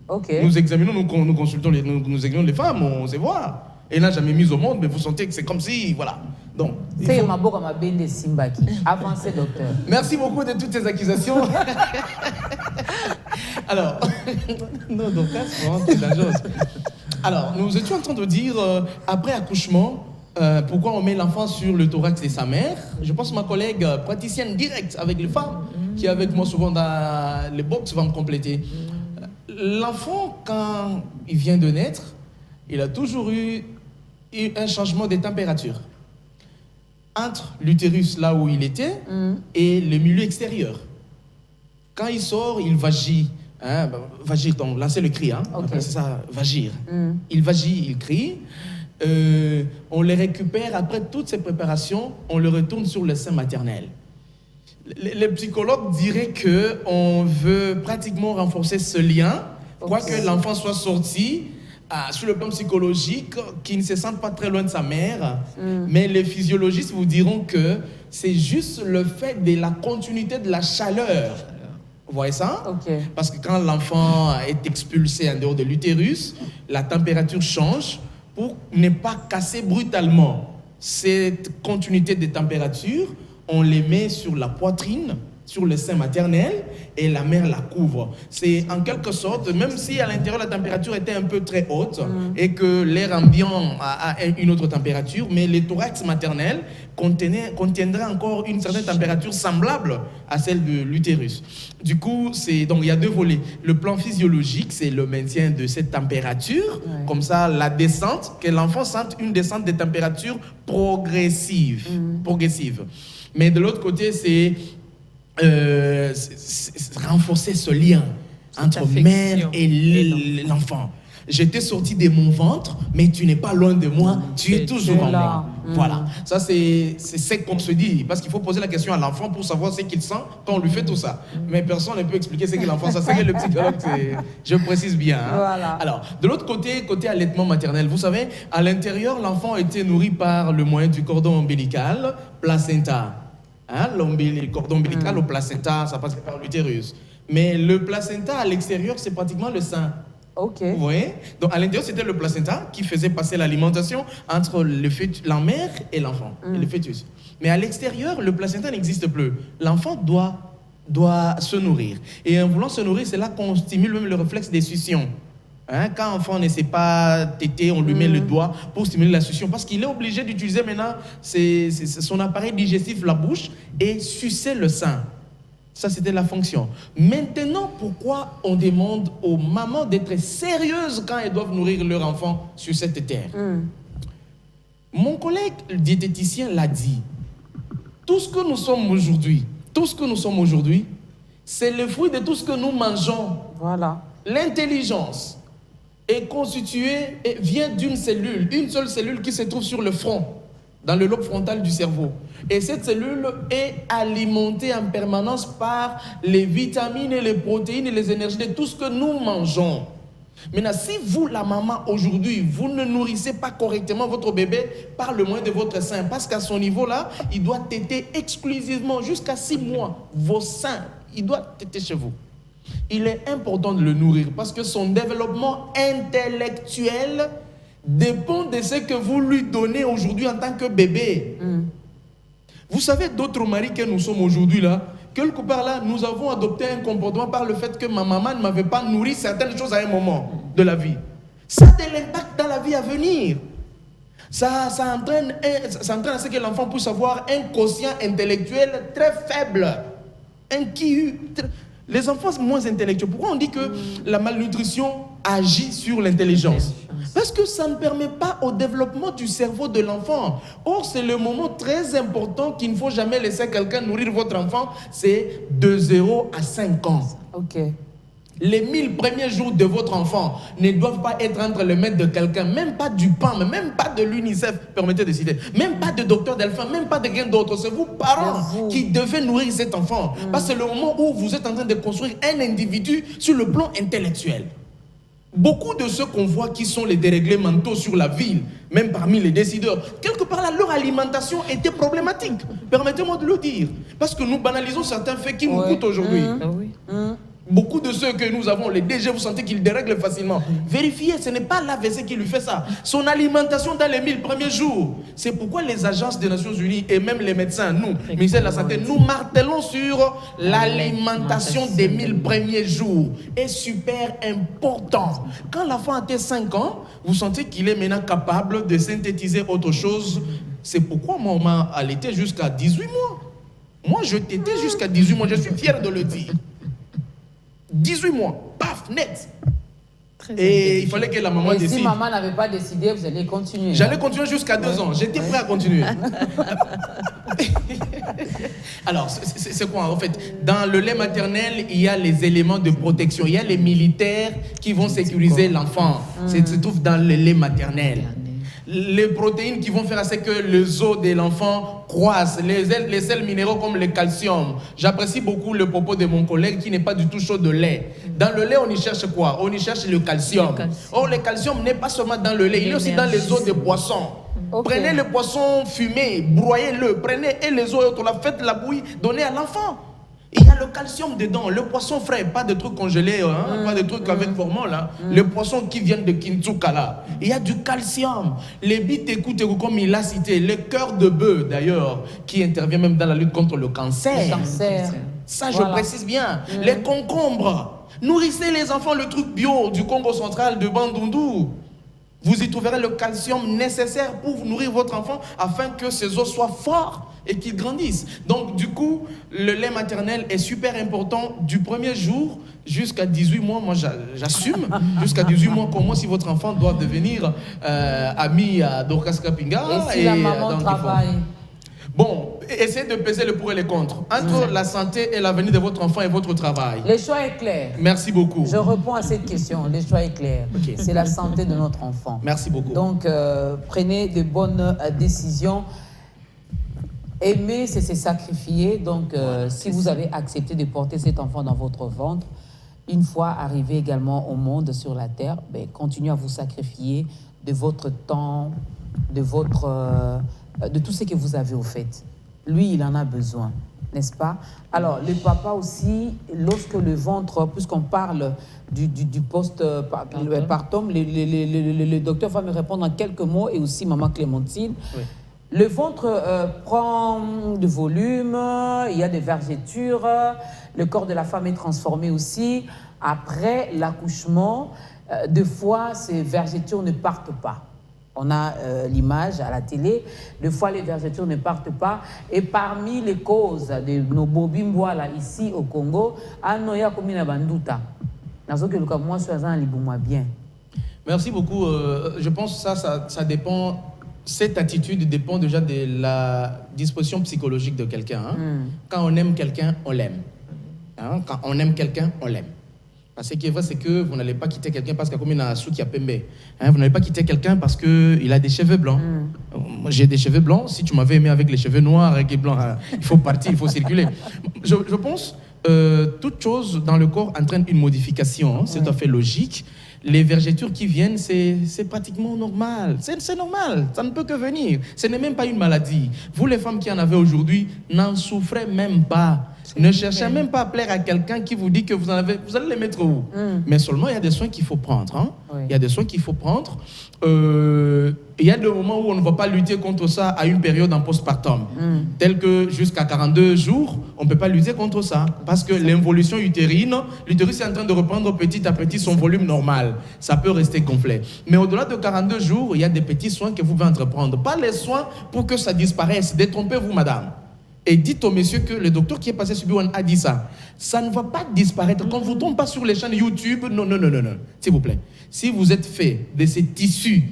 Ok. Nous examinons, nous consultons, nous examinons les femmes, on sait voir. Elle n'a jamais mis au monde, mais vous sentez que c'est comme si, voilà. Donc, c'est ma boca ma bende Simbaki. Avancez, docteur. Merci beaucoup de toutes ces accusations. Alors, non, donc là, c'est vraiment très dangereux. Alors, nous étions en train de dire, après accouchement, pourquoi on met l'enfant sur le thorax de sa mère. Je pense que ma collègue praticienne directe avec les femmes, qui est avec moi souvent dans les box, va me compléter. L'enfant, quand il vient de naître, il a toujours eu un changement de température entre l'utérus, là où il était, et le milieu extérieur. Quand il sort, il vagit. Hein, vagir, donc là c'est le cri, hein, c'est ça, vagir. Il vagit, il crie. On les récupère après toutes ces préparations, on le retourne sur le sein maternel. Les psychologues diraient qu'on veut pratiquement renforcer ce lien, quoique l'enfant soit sorti sur le plan psychologique, qu'il ne se sente pas très loin de sa mère. Mais les physiologistes vous diront que c'est juste le fait de la continuité de la chaleur. Vous voyez ça? Parce que quand l'enfant est expulsé en dehors de l'utérus, la température change pour ne pas casser brutalement. Cette continuité de température, on les met sur la poitrine, sur le sein maternel, et la mère la couvre. C'est en quelque sorte, même si à l'intérieur la température était un peu très haute et que l'air ambiant a une autre température, mais le thorax maternel contiendrait encore une certaine température semblable à celle de l'utérus. Du coup, donc il y a deux volets. Le plan physiologique, c'est le maintien de cette température, comme ça la descente, que l'enfant sente une descente de température progressive. Mais de l'autre côté, c'est renforcer ce lien entre mère et l'enfant. J'étais sorti de mon ventre, mais tu n'es pas loin de moi, tu es toujours en moi. Voilà, ça c'est ce qu'on se dit, parce qu'il faut poser la question à l'enfant pour savoir ce qu'il sent quand on lui fait tout ça. Mais personne ne peut expliquer ce que l'enfant sent, c'est que le psychologue, je précise bien. Hein. Voilà. Alors, de l'autre côté, côté allaitement maternel, vous savez, à l'intérieur, l'enfant était nourri par le moyen du cordon ombilical, placenta. Hein, le cordon ombilical au placenta, ça passe par l'utérus. Mais le placenta à l'extérieur, c'est pratiquement le sein. Vous voyez? Donc à l'intérieur, c'était le placenta qui faisait passer l'alimentation entre la mère et l'enfant, et le fœtus. Mais à l'extérieur, le placenta n'existe plus. L'enfant doit se nourrir. Et en voulant se nourrir, c'est là qu'on stimule même le réflexe des suctions. Hein, quand l'enfant ne sait pas téter, on lui met le doigt pour stimuler la succion. Parce qu'il est obligé d'utiliser maintenant son appareil digestif, la bouche, et sucer le sein. Ça, c'était la fonction. Maintenant, pourquoi on demande aux mamans d'être sérieuses quand elles doivent nourrir leur enfant sur cette terre? Mon collègue le diététicien l'a dit. Tout ce que nous sommes aujourd'hui, tout ce que nous sommes aujourd'hui, c'est le fruit de tout ce que nous mangeons. Voilà. L'intelligence est constituée et vient d'une cellule, une seule cellule qui se trouve sur le front, dans le lobe frontal du cerveau. Et cette cellule est alimentée en permanence par les vitamines et les protéines et les énergies de tout ce que nous mangeons. Maintenant, si vous, la maman, aujourd'hui, vous ne nourrissez pas correctement votre bébé par le moyen de votre sein, parce qu'à son niveau-là, il doit téter exclusivement jusqu'à 6 mois. Vos seins, il doit téter chez vous. Il est important de le nourrir parce que son développement intellectuel dépend de ce que vous lui donnez aujourd'hui en tant que bébé. Vous savez, d'autres maris que nous sommes aujourd'hui là, quelque part là, nous avons adopté un comportement par le fait que ma maman ne m'avait pas nourri certaines choses à un moment de la vie. Ça a de l'impact dans la vie à venir. Ça entraîne à ce que l'enfant puisse avoir un quotient intellectuel très faible. Un QI. Les enfants sont moins intellectuels. Pourquoi on dit que la malnutrition agit sur l'intelligence? Parce que ça ne permet pas au développement du cerveau de l'enfant. Or, c'est le moment très important qu'il ne faut jamais laisser quelqu'un nourrir votre enfant. C'est de 0 à 5 ans. Ok. Les 1000 premiers jours de votre enfant ne doivent pas être entre les mains de quelqu'un, même pas du PAM, même pas de l'UNICEF, permettez de citer, même pas de Dr Delphin, même pas de quelqu'un d'autre. C'est vous, parents, qui devez nourrir cet enfant. Parce que c'est le moment où vous êtes en train de construire un individu sur le plan intellectuel. Beaucoup de ceux qu'on voit qui sont les déréglés mentaux sur la ville, même parmi les décideurs, quelque part là, leur alimentation était problématique. Permettez-moi de le dire. Parce que nous banalisons certains faits qui nous coûtent aujourd'hui. Beaucoup de ceux que nous avons, les DG, vous sentez qu'ils dérèglent facilement. Vérifiez, ce n'est pas l'AVC qui lui fait ça. Son alimentation dans les 1000 premiers jours. C'est pourquoi les agences des Nations Unies et même les médecins, nous, ministère de la Santé, nous martelons sur l'alimentation des 1000 premiers jours. Est super important. Quand l'enfant a 5 ans, vous sentez qu'il est maintenant capable de synthétiser autre chose. C'est pourquoi moi, on m'a allaité jusqu'à 18 mois. Moi, je tétais jusqu'à 18 mois. Je suis fier de le dire. 18 mois, paf, net. Et il fallait que la maman décide. Si maman n'avait pas décidé, vous allez continuer. J'allais continuer jusqu'à 2 ans. J'étais prêt à continuer. Alors, c'est quoi en fait? Dans le lait maternel, il y a les éléments de protection. Il y a les militaires qui vont sécuriser l'enfant. Se trouve dans le lait maternel. Les protéines qui vont faire à ce que les os de l'enfant croissent, les sels minéraux comme le calcium. J'apprécie beaucoup le propos de mon collègue qui n'est pas du tout chaud de lait. Dans le lait, on y cherche quoi? On y cherche le calcium. Or, le calcium n'est pas seulement dans le lait, il est aussi dans les os des poissons. Prenez le poisson fumé, broyez-le, prenez et les os, faites la bouillie, donnez à l'enfant. Il y a le calcium dedans, le poisson frais, pas de trucs congelés, pas de trucs avec formol, là. Le poisson qui vient de Kintsuka, là. Il y a du calcium. Les bites, comme il l'a cité, le cœur de bœuf, d'ailleurs, qui intervient même dans la lutte contre le cancer. Le cancer. Ça, je précise bien. Les concombres. Nourrissez les enfants le truc bio du Congo central, de Bandundu. Vous y trouverez le calcium nécessaire pour nourrir votre enfant afin que ses os soient forts et qu'il grandisse. Donc, du coup, le lait maternel est super important du premier jour jusqu'à 18 mois. Moi, j'assume jusqu'à 18 mois comment si votre enfant doit devenir ami à Dorcas Kapinga. Et si la maman travaille? Bon, essayez de peser le pour et les contre entre la santé et l'avenir de votre enfant et votre travail. Le choix est clair. Merci beaucoup. Je réponds à cette question. Le choix est clair. Okay. C'est la santé de notre enfant. Merci beaucoup. Donc, prenez de bonnes décisions. Aimer, c'est se sacrifier. Donc, si vous avez accepté de porter cet enfant dans votre ventre, une fois arrivé également au monde sur la terre, ben, continuez à vous sacrifier de votre temps, de tout ce que vous avez au fait. Lui, il en a besoin, n'est-ce pas? Alors, le papa aussi, lorsque le ventre, puisqu'on parle du post-partum, le docteur va me répondre en quelques mots, et aussi maman Clémentine. Oui. Le ventre prend de volume, il y a des vergetures, le corps de la femme est transformé aussi. Après l'accouchement, des fois, ces vergetures ne partent pas. On a l'image à la télé. Des fois, les vergetures ne partent pas. Et parmi les causes de nos bobimbois là, ici au Congo, anoya komina banduta. Merci beaucoup. Je pense que ça dépend cette attitude dépend déjà de la disposition psychologique de quelqu'un. Hein. Quand on aime quelqu'un, on l'aime. Hein? Quand on aime quelqu'un, on l'aime. Parce que ce qui est vrai, c'est que vous n'allez pas quitter quelqu'un parce qu'il y a un sou qui a pembé. Hein? Vous n'allez pas quitter quelqu'un parce qu'il a des cheveux blancs. Moi, j'ai des cheveux blancs. Si tu m'avais aimé avec les cheveux noirs, avec les blancs, il faut partir, il faut circuler. Je pense toute chose dans le corps entraîne une modification. Hein? C'est tout à fait logique. Les vergetures qui viennent, c'est pratiquement normal. C'est normal, ça ne peut que venir. Ce n'est même pas une maladie. Vous, les femmes qui en avez aujourd'hui, n'en souffrez même pas. Ne cherchez même pas à plaire à quelqu'un qui vous dit que vous allez les mettre où. Mais seulement, il y a des soins qu'il faut prendre. Hein? Oui. Il y a des soins qu'il faut prendre. Il y a des moments où on ne va pas lutter contre ça à une période en postpartum. Tel que jusqu'à 42 jours, on ne peut pas lutter contre ça. Parce que l'involution utérine, l'utérus est en train de reprendre petit à petit son volume normal. Ça peut rester gonflé. Mais au-delà de 42 jours, il y a des petits soins que vous pouvez entreprendre. Pas les soins pour que ça disparaisse. Détrompez-vous, madame. Et dites au monsieur que le docteur qui est passé sur Biwan a dit ça. Ça ne va pas disparaître. Quand vous ne tombez pas sur les chaînes YouTube, non. S'il vous plaît. Si vous êtes fait de ces tissus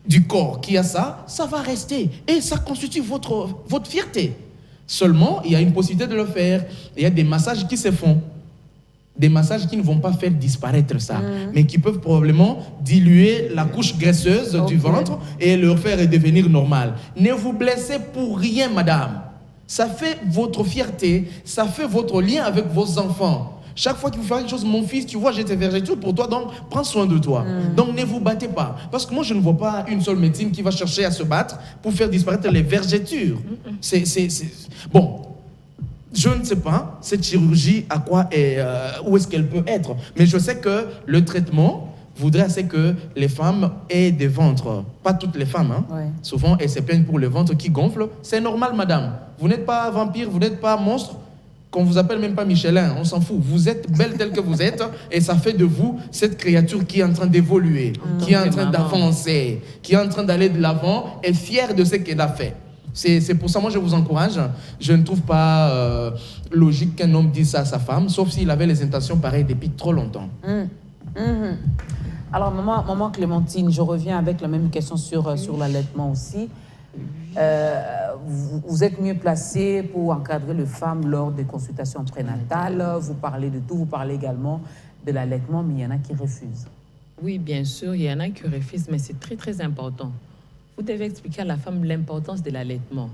du corps qui a ça, ça va rester. Et ça constitue votre fierté. Seulement, il y a une possibilité de le faire. Il y a des massages qui se font. Des massages qui ne vont pas faire disparaître ça, mais qui peuvent probablement diluer la couche graisseuse du ventre et le faire devenir normal. Ne vous blessez pour rien, madame. Ça fait votre fierté, ça fait votre lien avec vos enfants. Chaque fois que vous faites quelque chose, mon fils, tu vois, j'ai tes vergetures pour toi, donc prends soin de toi. Donc ne vous battez pas. Parce que moi, je ne vois pas une seule médecine qui va chercher à se battre pour faire disparaître les vergetures. Bon, je ne sais pas, cette chirurgie, à quoi où est-ce qu'elle peut être. Mais je sais que le traitement voudrait assez que les femmes aient des ventres. Pas toutes les femmes. Hein. Ouais. Souvent, elles se plaignent pour le ventre qui gonfle. C'est normal, madame. Vous n'êtes pas vampire, vous n'êtes pas monstre. Qu'on ne vous appelle même pas Michelin, on s'en fout. Vous êtes belle telle que vous êtes et ça fait de vous cette créature qui est en train d'évoluer, qui est en train d'avancer, qui est en train d'aller de l'avant et fière de ce qu'elle a fait. C'est pour ça, moi, je vous encourage. Je ne trouve pas logique qu'un homme dise ça à sa femme, sauf s'il avait les intentions pareilles depuis trop longtemps. Alors, maman Clémentine, je reviens avec la même question sur l'allaitement aussi. Vous êtes mieux placée pour encadrer les femmes lors des consultations prénatales. Vous parlez de tout, vous parlez également de l'allaitement, mais il y en a qui refusent. Oui, bien sûr, il y en a qui refusent, mais c'est très, très important. Vous devez expliquer à la femme l'importance de l'allaitement.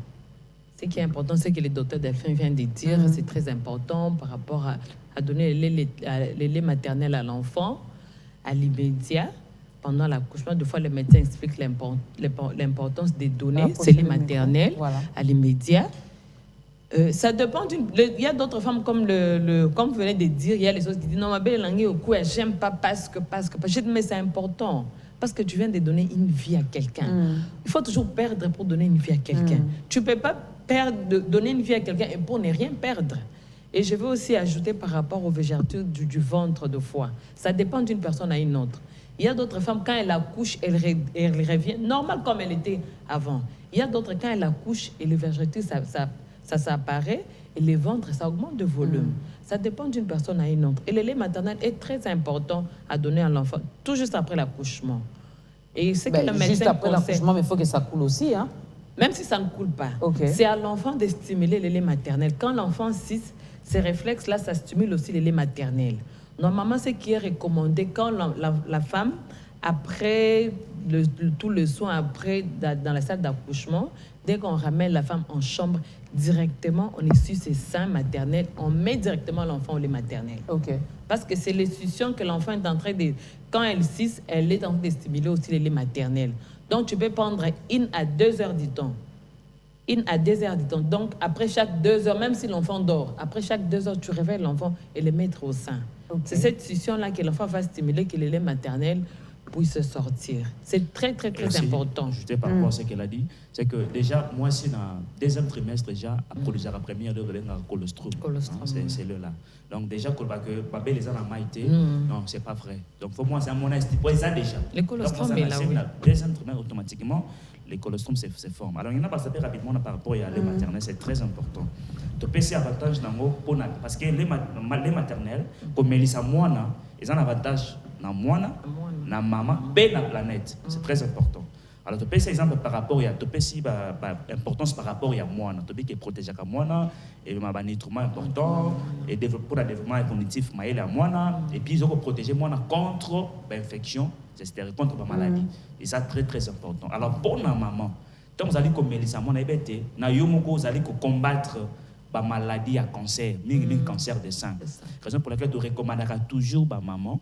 Ce qui est important, c'est que le docteur Delphine vient de dire, c'est très important par rapport à donner le lait maternel à l'enfant, à l'immédiat. Pendant l'accouchement, deux fois, le médecin explique l'importance de donner ce lait maternel à l'immédiat. Ça dépend il y a d'autres femmes, comme vous venez de dire, il y a les autres qui disent non, ma belle langue au cou, j'aime pas parce que. Je dis, mais c'est important. Parce que tu viens de donner une vie à quelqu'un. Il faut toujours perdre pour donner une vie à quelqu'un. Tu ne peux pas donner une vie à quelqu'un et pour ne rien perdre. Et je veux aussi ajouter par rapport aux vergetures du ventre de foie. Ça dépend d'une personne à une autre. Il y a d'autres femmes, quand elle accouche, elle revient normal comme elle était avant. Il y a d'autres, quand elle accouche et les vergetures, ça s'apparaît et le ventre, ça augmente de volume. Ça dépend d'une personne à une autre. Et le lait maternel est très important à donner à l'enfant, tout juste après l'accouchement. Et c'est que le médecin juste après l'accouchement, mais il faut que ça coule aussi. Hein? Même si ça ne coule pas. C'est à l'enfant de stimuler le lait maternel. Quand l'enfant cisse, ces réflexes-là, ça stimule aussi le lait maternel. Normalement, ce qui est recommandé quand la femme, après tout le soin, après dans la salle d'accouchement, dès qu'on ramène la femme en chambre, directement, on essuie ses seins maternels, on met directement l'enfant au lait maternel. Parce que c'est l'essuition que l'enfant est en train de... Quand elle cisse, elle est en train de stimuler aussi le lait maternel. Donc, tu peux prendre 1 à 2 heures du temps. 1 à 2 heures du temps. Donc, après chaque 2 heures, même si l'enfant dort, après chaque 2 heures, tu réveilles l'enfant et le mettre au sein. C'est cette succion-là que l'enfant va stimuler, que le lait maternel puisse sortir. C'est très, très, très important. Ajouter par rapport à ce qu'elle a dit, c'est que déjà, moi, si dans le 2e trimestre, déjà, après la première de colostrum. C'est le là. Donc, déjà, que Babé les a dans maïté, non, c'est pas vrai. Donc, pour moi, c'est un monastère. Pour ça, déjà. Le colostrum est là, oui. Le 2e trimestre, automatiquement, les colostrums se forment. Alors, il y en a pas rapidement par rapport à lait maternel, c'est très important. Tu peux essayer avantage parce que les maternels, comme Elisa Moana, ils ont un avantage dans Moana, dans Maman, et dans la planète. C'est très important. Alors, tu peux par exemple par rapport à l'importance par rapport à moi, tu peux protéger à moi, et un instrument important, et pour le développement cognitif, et puis ils ont protéger moi contre l'infection, c'est-à-dire contre la maladie. Et ça, très très important. Alors, pour ma maman, quand vous allez commettre ça, vous allez combattre la maladie à cancer, même cancer de sein. Raison pour laquelle tu recommanderas toujours ma maman.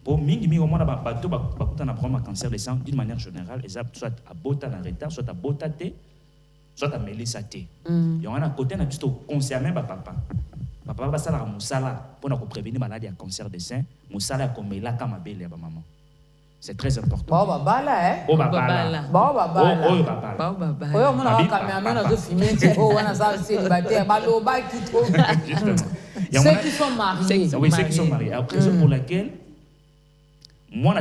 Pour mingi au moins un cancer de sang d'une manière générale, soit à bota en retard, soit à bota té, soit à melissa té. Et on a un côté n'a juste concerné papa. Papa va ça la moussala pour prévenir maladie à cancer de sein, moussala comme là comme belle à maman. C'est très important. Bon baba là hein. Bon baba là. Bon baba là. Bon baba. Oui, on a caméraman dans le film, oh on a ça célibataire, baloba qui trop. Ceux qui sont mariés. Oui, ceux qui sont mariés. Alors raison pour laquelle moi,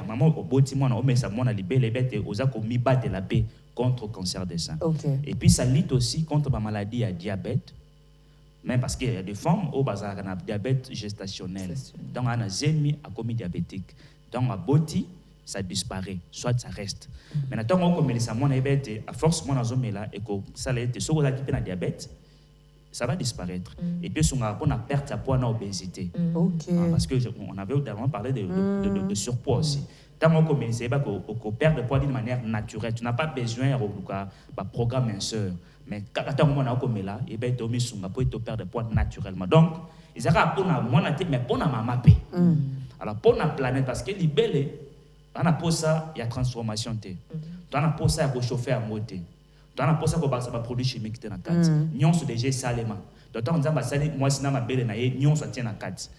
maman au boti moi on met ça moi na libéré bête aux akomi battre la paix contre le cancer des seins. Et puis ça lutte aussi contre la maladie à diabète. Même parce qu'il y a des femmes au bazar qui ont diabète gestationnel. Donc on a zemi à commis diabétique. Donc à boti ça disparaît, soit ça reste. Maintenant on commence ça moi na bête à force moi na zomé là et que ça l'a été sur la qui a diabète. Ça va disparaître. Et puis, on a perte de poids, on a obésité. Parce qu'on avait également parlé de surpoids aussi. Tant qu'on commence à perdre de poids d'une manière naturelle, tu n'as pas besoin de programme minceur. Mais quand on a commencé là, tu peux perdre de poids naturellement. Donc, ils ont pour moi, mais pour ma maman. Alors, pour la planète, parce que libellé, on a pour ça, il y a transformation. On a pour ça, il y a réchauffer à moitié. Dans la poste qu'on va produits chimiques dans la carte, nous sommes déjà salement. Donc on a moi si na ma belle na nous ça tient la carte.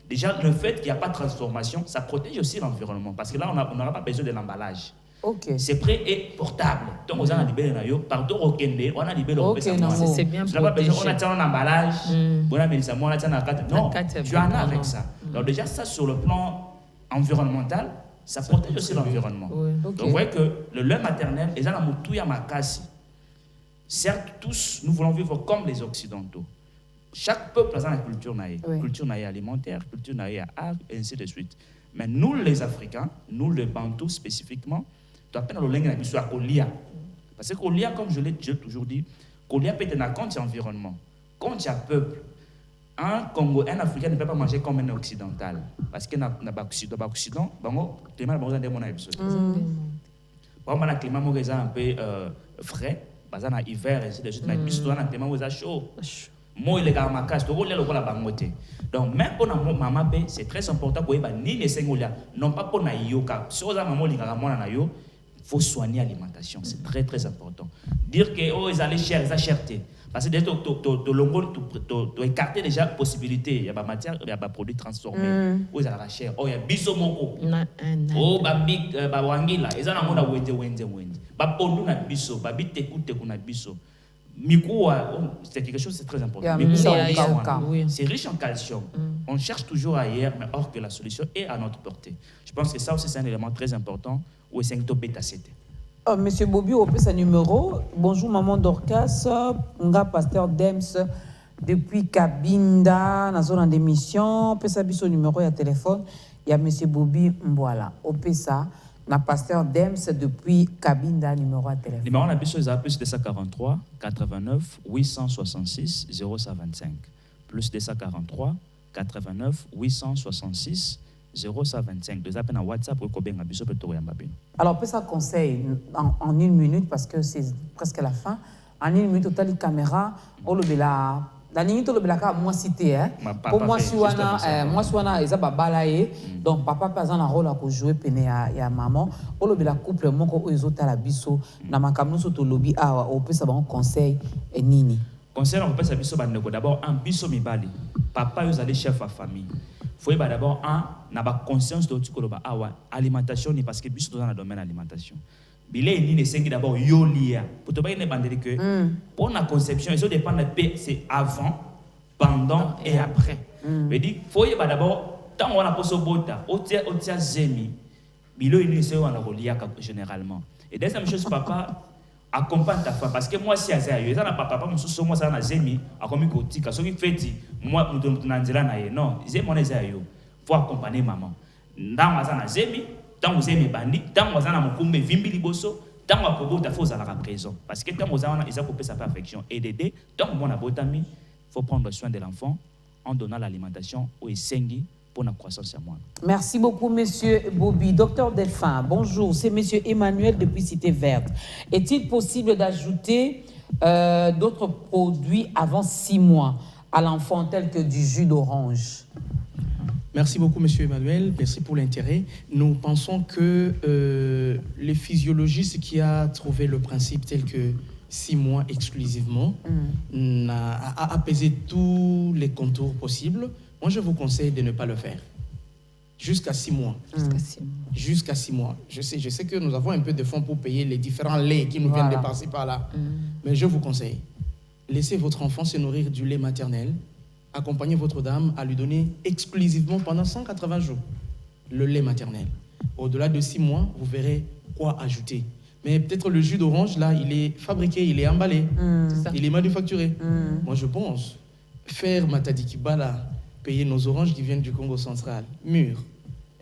Déjà le fait qu'il n'y a pas de transformation, ça protège aussi l'environnement parce que là on n'aura pas besoin de l'emballage. C'est prêt et portable. Donc on a libéré na yo partout au Kende, on a libéré au c'est bien protégé. On a tient un emballage, on a mis ça moi on a tient la carte. Non, tu en as avec ça. Donc déjà ça sur le plan environnemental, ça protège aussi l'environnement. Donc vous voyez que le lait maternel et ça la mutouya makasi. Certes, tous, nous voulons vivre comme les Occidentaux. Chaque peuple a une culture naïe. Culture naïe alimentaire, culture naïe à art, et ainsi de suite. Mais nous, les Africains, nous, les Bantous spécifiquement, tu as peine à l'olingue à Kolia. Parce que Kolia, comme je l'ai toujours dit, Kolia peut être quand il y a environnement, quand il y a peuple. Un Congo, un Africain ne peut pas manger comme un Occidental. Parce que dans l'Occident, le climat est un peu frais. Parce que l'hiver, ainsi de suite, mais puis surtout, on a chaud. Moi, il est dans ma case, tu vois, donc, même pour ma maman, c'est très important que ni les sengolia, non pas pour na yoka. Si on a maman, il faut soigner l'alimentation. C'est très, très important. Dire que, oh, ils allaient cher, ils ont cherté. Parce que tu écarter déjà la possibilité. Il y a des matières, il y a des produits transformés. Où ils allaient cher. Oh, il y a bisomoko. Oh, wangila. Ils ont wende. Bapondu na biso, babiteku na biso. Mikoua, c'est quelque chose, c'est très important. C'est riche en calcium. On cherche toujours ailleurs, mais or que la solution est à notre portée. Je pense que ça aussi, c'est un élément très important où c'est un bêta-CT. Monsieur Bobi, on peut sa numéro. Bonjour, maman Dorcas. On a pasteur Dems depuis Cabinda, dans la zone d'émission. On peut sa son numéro et téléphone. Il y a monsieur Bobi Mboala. On peut ça. Na pasteur Dems depuis Cabinda, numéro à téléphone. Numéro à plus de 243 89 866 0125. Plus de 243 89 866 0125. Deux appels à WhatsApp pour que vous puissiez. Alors, peut ça conseil en une minute parce que c'est presque la fin. En une minute, total les caméras, on le bela. La limite, on le bela moi cité hein. Pour moi, si on a ils ont balaye. Donc papa par exemple un rôle à jouer peine à maman. On le bela couple mon ko ils ont à la biso. Na makamno soto lobby ah on peut savoir conseil et nini. Conseil on peut savoir biso bandeko d'abord un biso mibali. Papa ils allaient chef à famille. Faut d'abord n'a pas conscience de tout koloba awa alimentation ni parce que biso dans le domaine alimentation. Bilé ni ne d'abord yolia pour te ne bander que pour la conception ils dépend de c'est avant, pendant et après. Veut dire faut d'abord tant on a posé bota otia zemi bilo ni c'est on a rolia généralement. Et deuxième chose papa accompagne ta femme parce que moi si aza yo ça na papa moi so moi ça na zemi akomi kotika so ki feti moi mutu na nzela na ye non zemi on eza yo faut accompagner maman ndanga ça na zemi tant vous aimez bandi tant vous en a mokumbe vimbi liboso Tant à propos, il faut à présent. Parce que tant aux gens, ils ont coupé sa perfection. Et d'aider, tant que mon abotami, il faut prendre soin de l'enfant en donnant l'alimentation au Essengi pour la croissance à moi. Merci beaucoup, monsieur Bobby. Docteur Delphin, bonjour. C'est monsieur Emmanuel depuis Cité Verte. Est-il possible d'ajouter d'autres produits avant 6 mois à l'enfant, tels que du jus d'orange? Merci beaucoup, monsieur Emmanuel. Merci pour l'intérêt. Nous pensons que les physiologistes qui a trouvé le principe tel que 6 mois exclusivement a apaisé tous les contours possibles. Moi, je vous conseille de ne pas le faire. Jusqu'à 6 mois. Jusqu'à 6 mois. Je sais que nous avons un peu de fonds pour payer les différents laits qui nous viennent de par-ci par-là. Mais je vous conseille, laissez votre enfant se nourrir du lait maternel. Accompagnez votre dame à lui donner exclusivement pendant 180 jours le lait maternel. Au-delà de 6 mois, vous verrez quoi ajouter. Mais peut-être le jus d'orange, là, il est fabriqué, il est emballé, il est manufacturé. Moi, je pense, faire Matadikibala, payer nos oranges qui viennent du Congo central, mûres,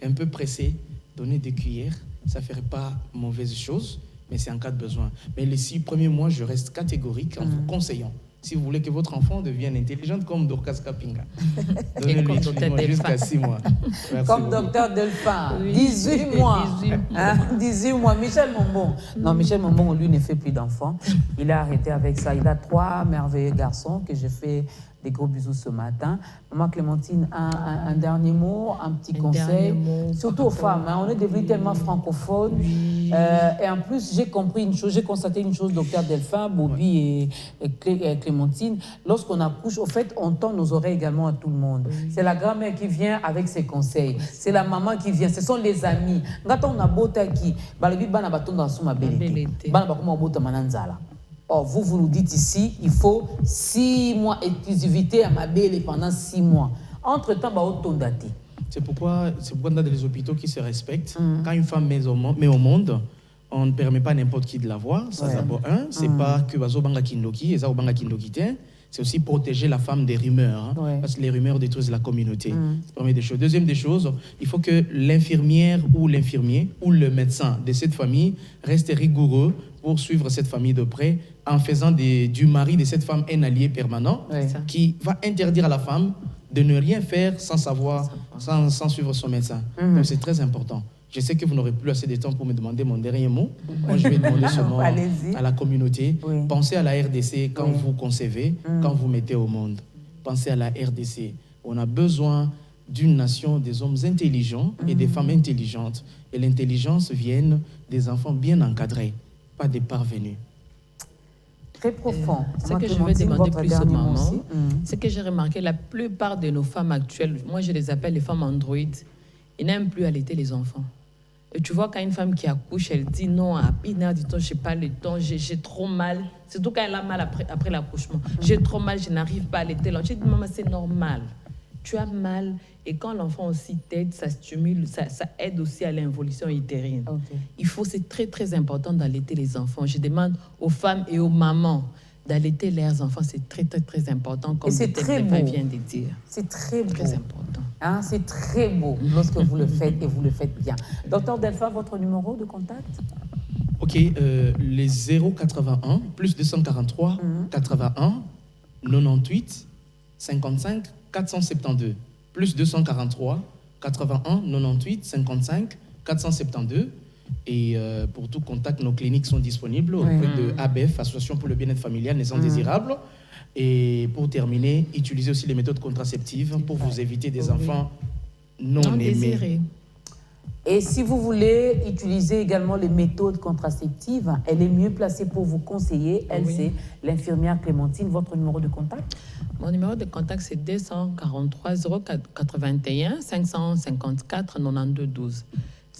un peu pressées, donner des cuillères, ça ne ferait pas mauvaise chose, mais c'est en cas de besoin. Mais les 6 premiers mois, je reste catégorique en vous conseillant. Si vous voulez que votre enfant devienne intelligente comme Dorcas Kapinga, donnez-lui jusqu'à 6 mois. Merci comme beaucoup. docteur Delphin, 18 mois. 18 mois. Michel Mombon. Non, Michel Mombon, lui, ne fait plus d'enfants. Il a arrêté avec ça. Il a 3 merveilleux garçons que j'ai fait des gros bisous ce matin. Maman Clémentine, un dernier mot, un petit conseil, surtout aux femmes. Hein, on est devenus tellement francophones. Oui. Et en plus, j'ai compris une chose, j'ai constaté une chose, docteur Delphin, Bobby et Clémentine. Lorsqu'on accouche, au fait, on tend nos oreilles également à tout le monde. Oui. C'est la grand-mère qui vient avec ses conseils. C'est la maman qui vient. Ce sont les amis. Quand on a bota qui, or, vous nous dites ici, il faut 6 mois exclusivité à ma belle pendant 6 mois. Entre-temps, c'est pourquoi dans les hôpitaux qui se respectent, quand une femme met au monde, on ne permet pas n'importe qui de la voir. Ça, d'abord, c'est pas que Bazobanga Kindoki, et Zabanga Kindoki, c'est aussi protéger la femme des rumeurs, parce que les rumeurs détruisent la communauté. C'est la première des choses. Deuxième des choses, il faut que l'infirmière ou l'infirmier ou le médecin de cette famille reste rigoureux pour suivre cette famille de près en faisant du mari de cette femme un allié permanent qui va interdire à la femme de ne rien faire sans savoir, sans suivre son médecin. Donc c'est très important. Je sais que vous n'aurez plus assez de temps pour me demander mon dernier mot. Moi, je vais demander ce mot à la communauté. Pensez à la RDC quand vous concevez, quand vous mettez au monde. Pensez à la RDC. On a besoin d'une nation des hommes intelligents et des femmes intelligentes. Et l'intelligence vient des enfants bien encadrés, pas des parvenus. Très profond. Ce que je vais demander plus aux mamans, c'est que j'ai remarqué la plupart de nos femmes actuelles, moi je les appelle les femmes androïdes, ils n'aiment plus allaiter les enfants. Et tu vois, quand une femme qui accouche, elle dit non, à 1h du temps, je n'ai pas le temps, j'ai trop mal. Surtout quand elle a mal après l'accouchement. J'ai trop mal, je n'arrive pas à allaiter. Je dis, maman, c'est normal. Tu as mal. Et quand l'enfant aussi t'aide, ça stimule, ça aide aussi à l'involution utérine. C'est très, très important d'allaiter les enfants. Je demande aux femmes et aux mamans d'allaiter leurs enfants. C'est très, très, très important, comme Delphin vient de dire. C'est très beau. Très important. Hein, c'est très beau lorsque vous le faites et vous le faites bien. Docteur Delphin, votre numéro de contact? Ok, les 081 plus 243 81 98 55 472 plus 243 81 98 55 472. Et pour tout contact, nos cliniques sont disponibles auprès de ABF, Association pour le bien-être familial, naissance désirable. Et pour terminer, utilisez aussi les méthodes contraceptives pour vous éviter des enfants non aimés. Et si vous voulez utiliser également les méthodes contraceptives, elle est mieux placée pour vous conseiller. Elle, c'est l'infirmière Clémentine. Votre numéro de contact? Mon numéro de contact, c'est 243 081 554 92 12.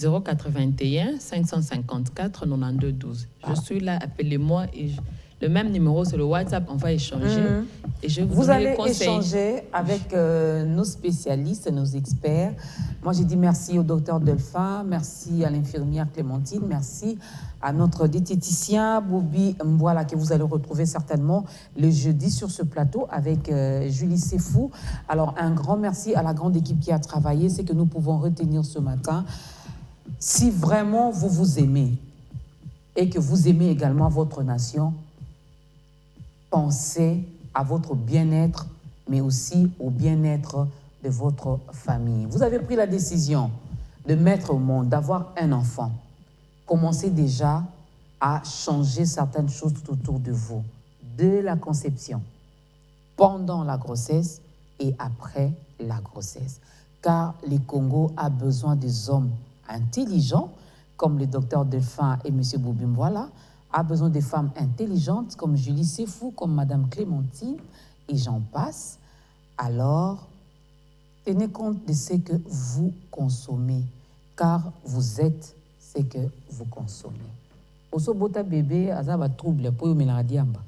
081 554 92 12. Je suis là, appelez-moi. Et le même numéro, c'est le WhatsApp, on va échanger. Et je vous allez échanger avec nos spécialistes, nos experts. Moi, j'ai dit merci au docteur Delphin, merci à l'infirmière Clémentine, merci à notre diététicien Bobby Mbouala, que vous allez retrouver certainement le jeudi sur ce plateau avec Julie Sefou. Alors, un grand merci à la grande équipe qui a travaillé. C'est que nous pouvons retenir ce matin. Si vraiment vous vous aimez, et que vous aimez également votre nation, pensez à votre bien-être, mais aussi au bien-être de votre famille. Vous avez pris la décision de mettre au monde, d'avoir un enfant. Commencez déjà à changer certaines choses tout autour de vous, de la conception, pendant la grossesse et après la grossesse. Car le Congo a besoin des hommes intelligents, comme le docteur Delphin et M. Boubimboala, a besoin des femmes intelligentes comme Julie Sefou, comme Mme Clémentine, et j'en passe. Alors, tenez compte de ce que vous consommez, car vous êtes ce que vous consommez. Osobota bébé, azaba trouble, pour diamba.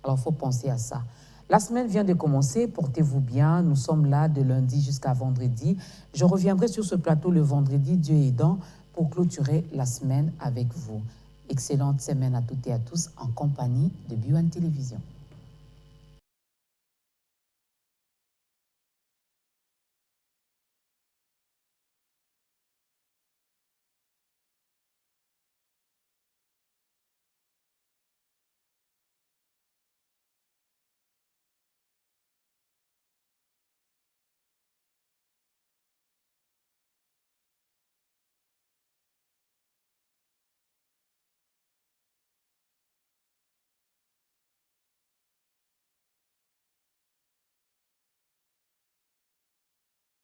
Alors, il faut penser à ça. La semaine vient de commencer, portez-vous bien. Nous sommes là de lundi jusqu'à vendredi. Je reviendrai sur ce plateau le vendredi, Dieu aidant, pour clôturer la semaine avec vous. Excellente semaine à toutes et à tous en compagnie de BioOne Télévision.